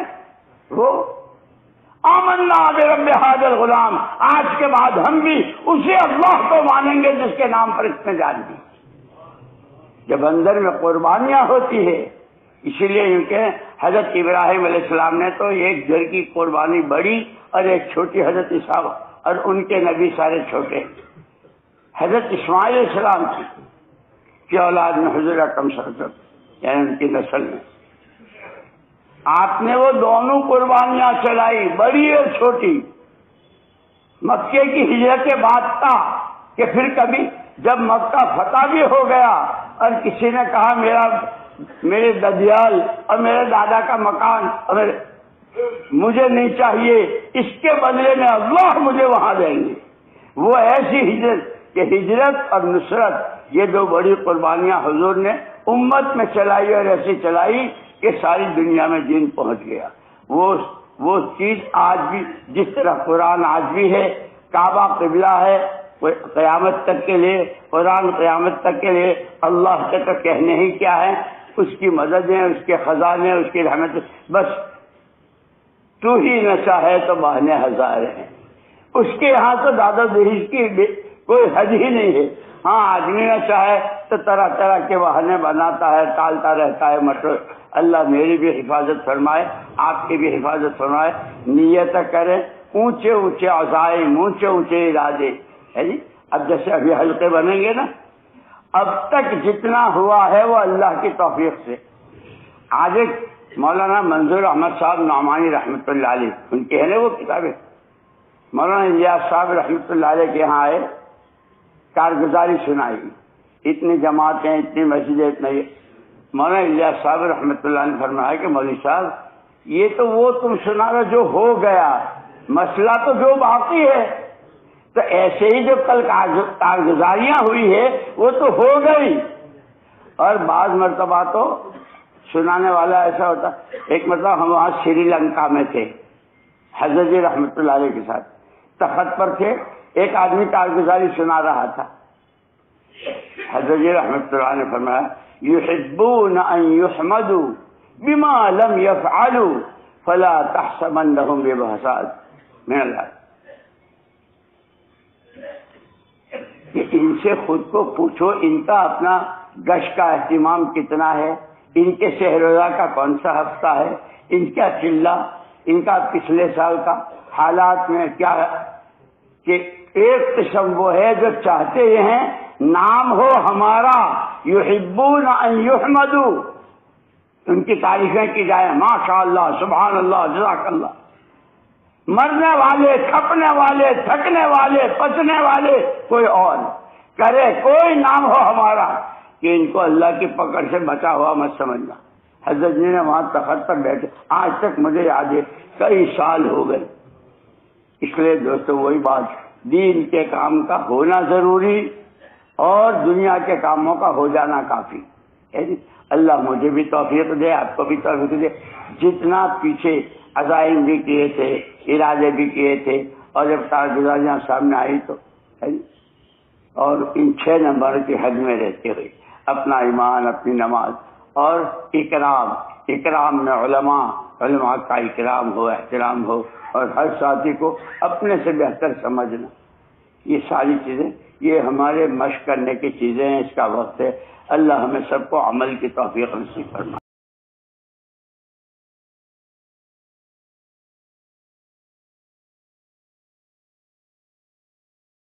وہ آمنا برب ھذا الغلام، آج کے بعد ہم بھی اسی اللہ کو مانیں گے جس کے نام پر اس نے جان دی. جب اندر میں قربانیاں ہوتی ہے، اسی لیے یوں کہ حضرت ابراہیم علیہ السلام نے تو ایک گھر کی قربانی بڑی اور ایک چھوٹی، حضرت اسحاق، اور ان کے نبی سارے چھوٹے. حضرت اسماعیل علیہ السلام کی اولاد میں حضور اکرم صلی اللہ علیہ وسلم، یعنی ان کی نسل میں آپ نے وہ دونوں قربانیاں چلائی، بڑی اور چھوٹی. مکے کی ہجرت کے بعد تھا کہ پھر کبھی جب مکہ فتح بھی ہو گیا اور کسی نے کہا میرے ددیال اور میرے دادا کا مکان اور مجھے نہیں چاہیے، اس کے بدلے میں اللہ مجھے وہاں دیں گے. وہ ایسی ہجرت کہ ہجرت اور نصرت، یہ دو بڑی قربانیاں حضور نے امت میں چلائی، اور ایسی چلائی کہ ساری دنیا میں دین پہنچ گیا. وہ چیز آج بھی، جس طرح قرآن آج بھی ہے، کعبہ قبلہ ہے قیامت تک کے لیے، قرآن قیامت تک کے لیے، اللہ کے تو کہنے ہی کیا ہے، اس کی مدد ہے، اس کے خزانے، اس کی رحمت. بس تو ہی نہ چاہے تو بہانے ہزار ہیں. اس کے یہاں تو دادا دہیج کی کوئی حد ہی نہیں ہے. ہاں آدمی نہ چاہے تو طرح طرح کے بہانے بناتا ہے، ٹالتا رہتا ہے. مطلب اللہ میری بھی حفاظت فرمائے، آپ کی بھی حفاظت فرمائے. نیت کریں اونچے اونچے عزائم، اونچے اونچے ارادے ہے جی. اب جیسے ابھی حلقے بنیں گے نا، اب تک جتنا ہوا ہے وہ اللہ کی توفیق سے. آج ایک مولانا منظور احمد صاحب نعمانی رحمۃ اللہ علیہ، ان کی ہے نا وہ کتابیں، مولانا الیاس صاحب رحمۃ اللہ علیہ کے یہاں آئے، کارگزاری سنائی. اتنی جماعتیں، اتنی مسجدیں، اتنے. مولانا الیاس صاحب رحمۃ اللہ نے فرمایا کہ مولوی صاحب یہ تو وہ تم سنا رہے جو ہو گیا، مسئلہ تو جو باقی ہے. تو ایسے ہی جو کل کارگزاریاں ہوئی ہے وہ تو ہو گئی. اور بعض مرتبہ تو سنانے والا ایسا ہوتا. ایک مرتبہ ہم وہاں سری لنکا میں تھے حضرت جی رحمۃ اللہ علیہ کے ساتھ، تخت پر تھے، ایک آدمی کارگزاری سنا رہا تھا. حضرت جی رحمۃ اللہ نے فرمایا یحبون ان یحمدوا بما لم یفعلوا فلا تحسبنهم ببہسات من اللہ. کہ ان سے خود کو پوچھو ان کا اپنا گشت کا اہتمام کتنا ہے، ان کے شہر روزہ کا کون سا ہفتہ ہے، ان کا چلہ، ان کا پچھلے سال کا حالات میں کیا ہے. کہ ایک قسم وہ ہے جو چاہتے ہیں نام ہو ہمارا، یحبون ان یحمدوا، ان کی تعریفیں کی جائیں، ماشاء اللہ، سبحان اللہ، جزاک اللہ. مرنے والے، کھپنے والے، تھکنے والے، پچنے والے کوئی اور کرے، کوئی نام ہو ہمارا، کہ ان کو اللہ کی پکڑ سے بچا ہوا مت سمجھنا. حضرت جی نے وہاں تخت پر بیٹھے، آج تک مجھے یاد ہے، کئی سال ہو گئے. اس لیے دوستو وہی بات، دین کے کام کا ہونا ضروری اور دنیا کے کاموں کا ہو جانا کافی ہے. اللہ مجھے بھی توفیق دے، آپ کو بھی توفیق دے. جتنا پیچھے عزائم بھی کیے تھے، ارادے بھی کیے تھے، اور جب کارگزاریاں سامنے آئی تو اور ان 6 نمبر کی حد میں رہتے ہوئے اپنا ایمان، اپنی نماز اور اکرام میں علماء کا اکرام ہو، احترام ہو، اور ہر ساتھی کو اپنے سے بہتر سمجھنا. یہ ساری چیزیں یہ ہمارے مشق کرنے کی چیزیں ہیں. اس کا وقت ہے. اللہ ہمیں سب کو عمل کی توفیق نصیب فرمائے.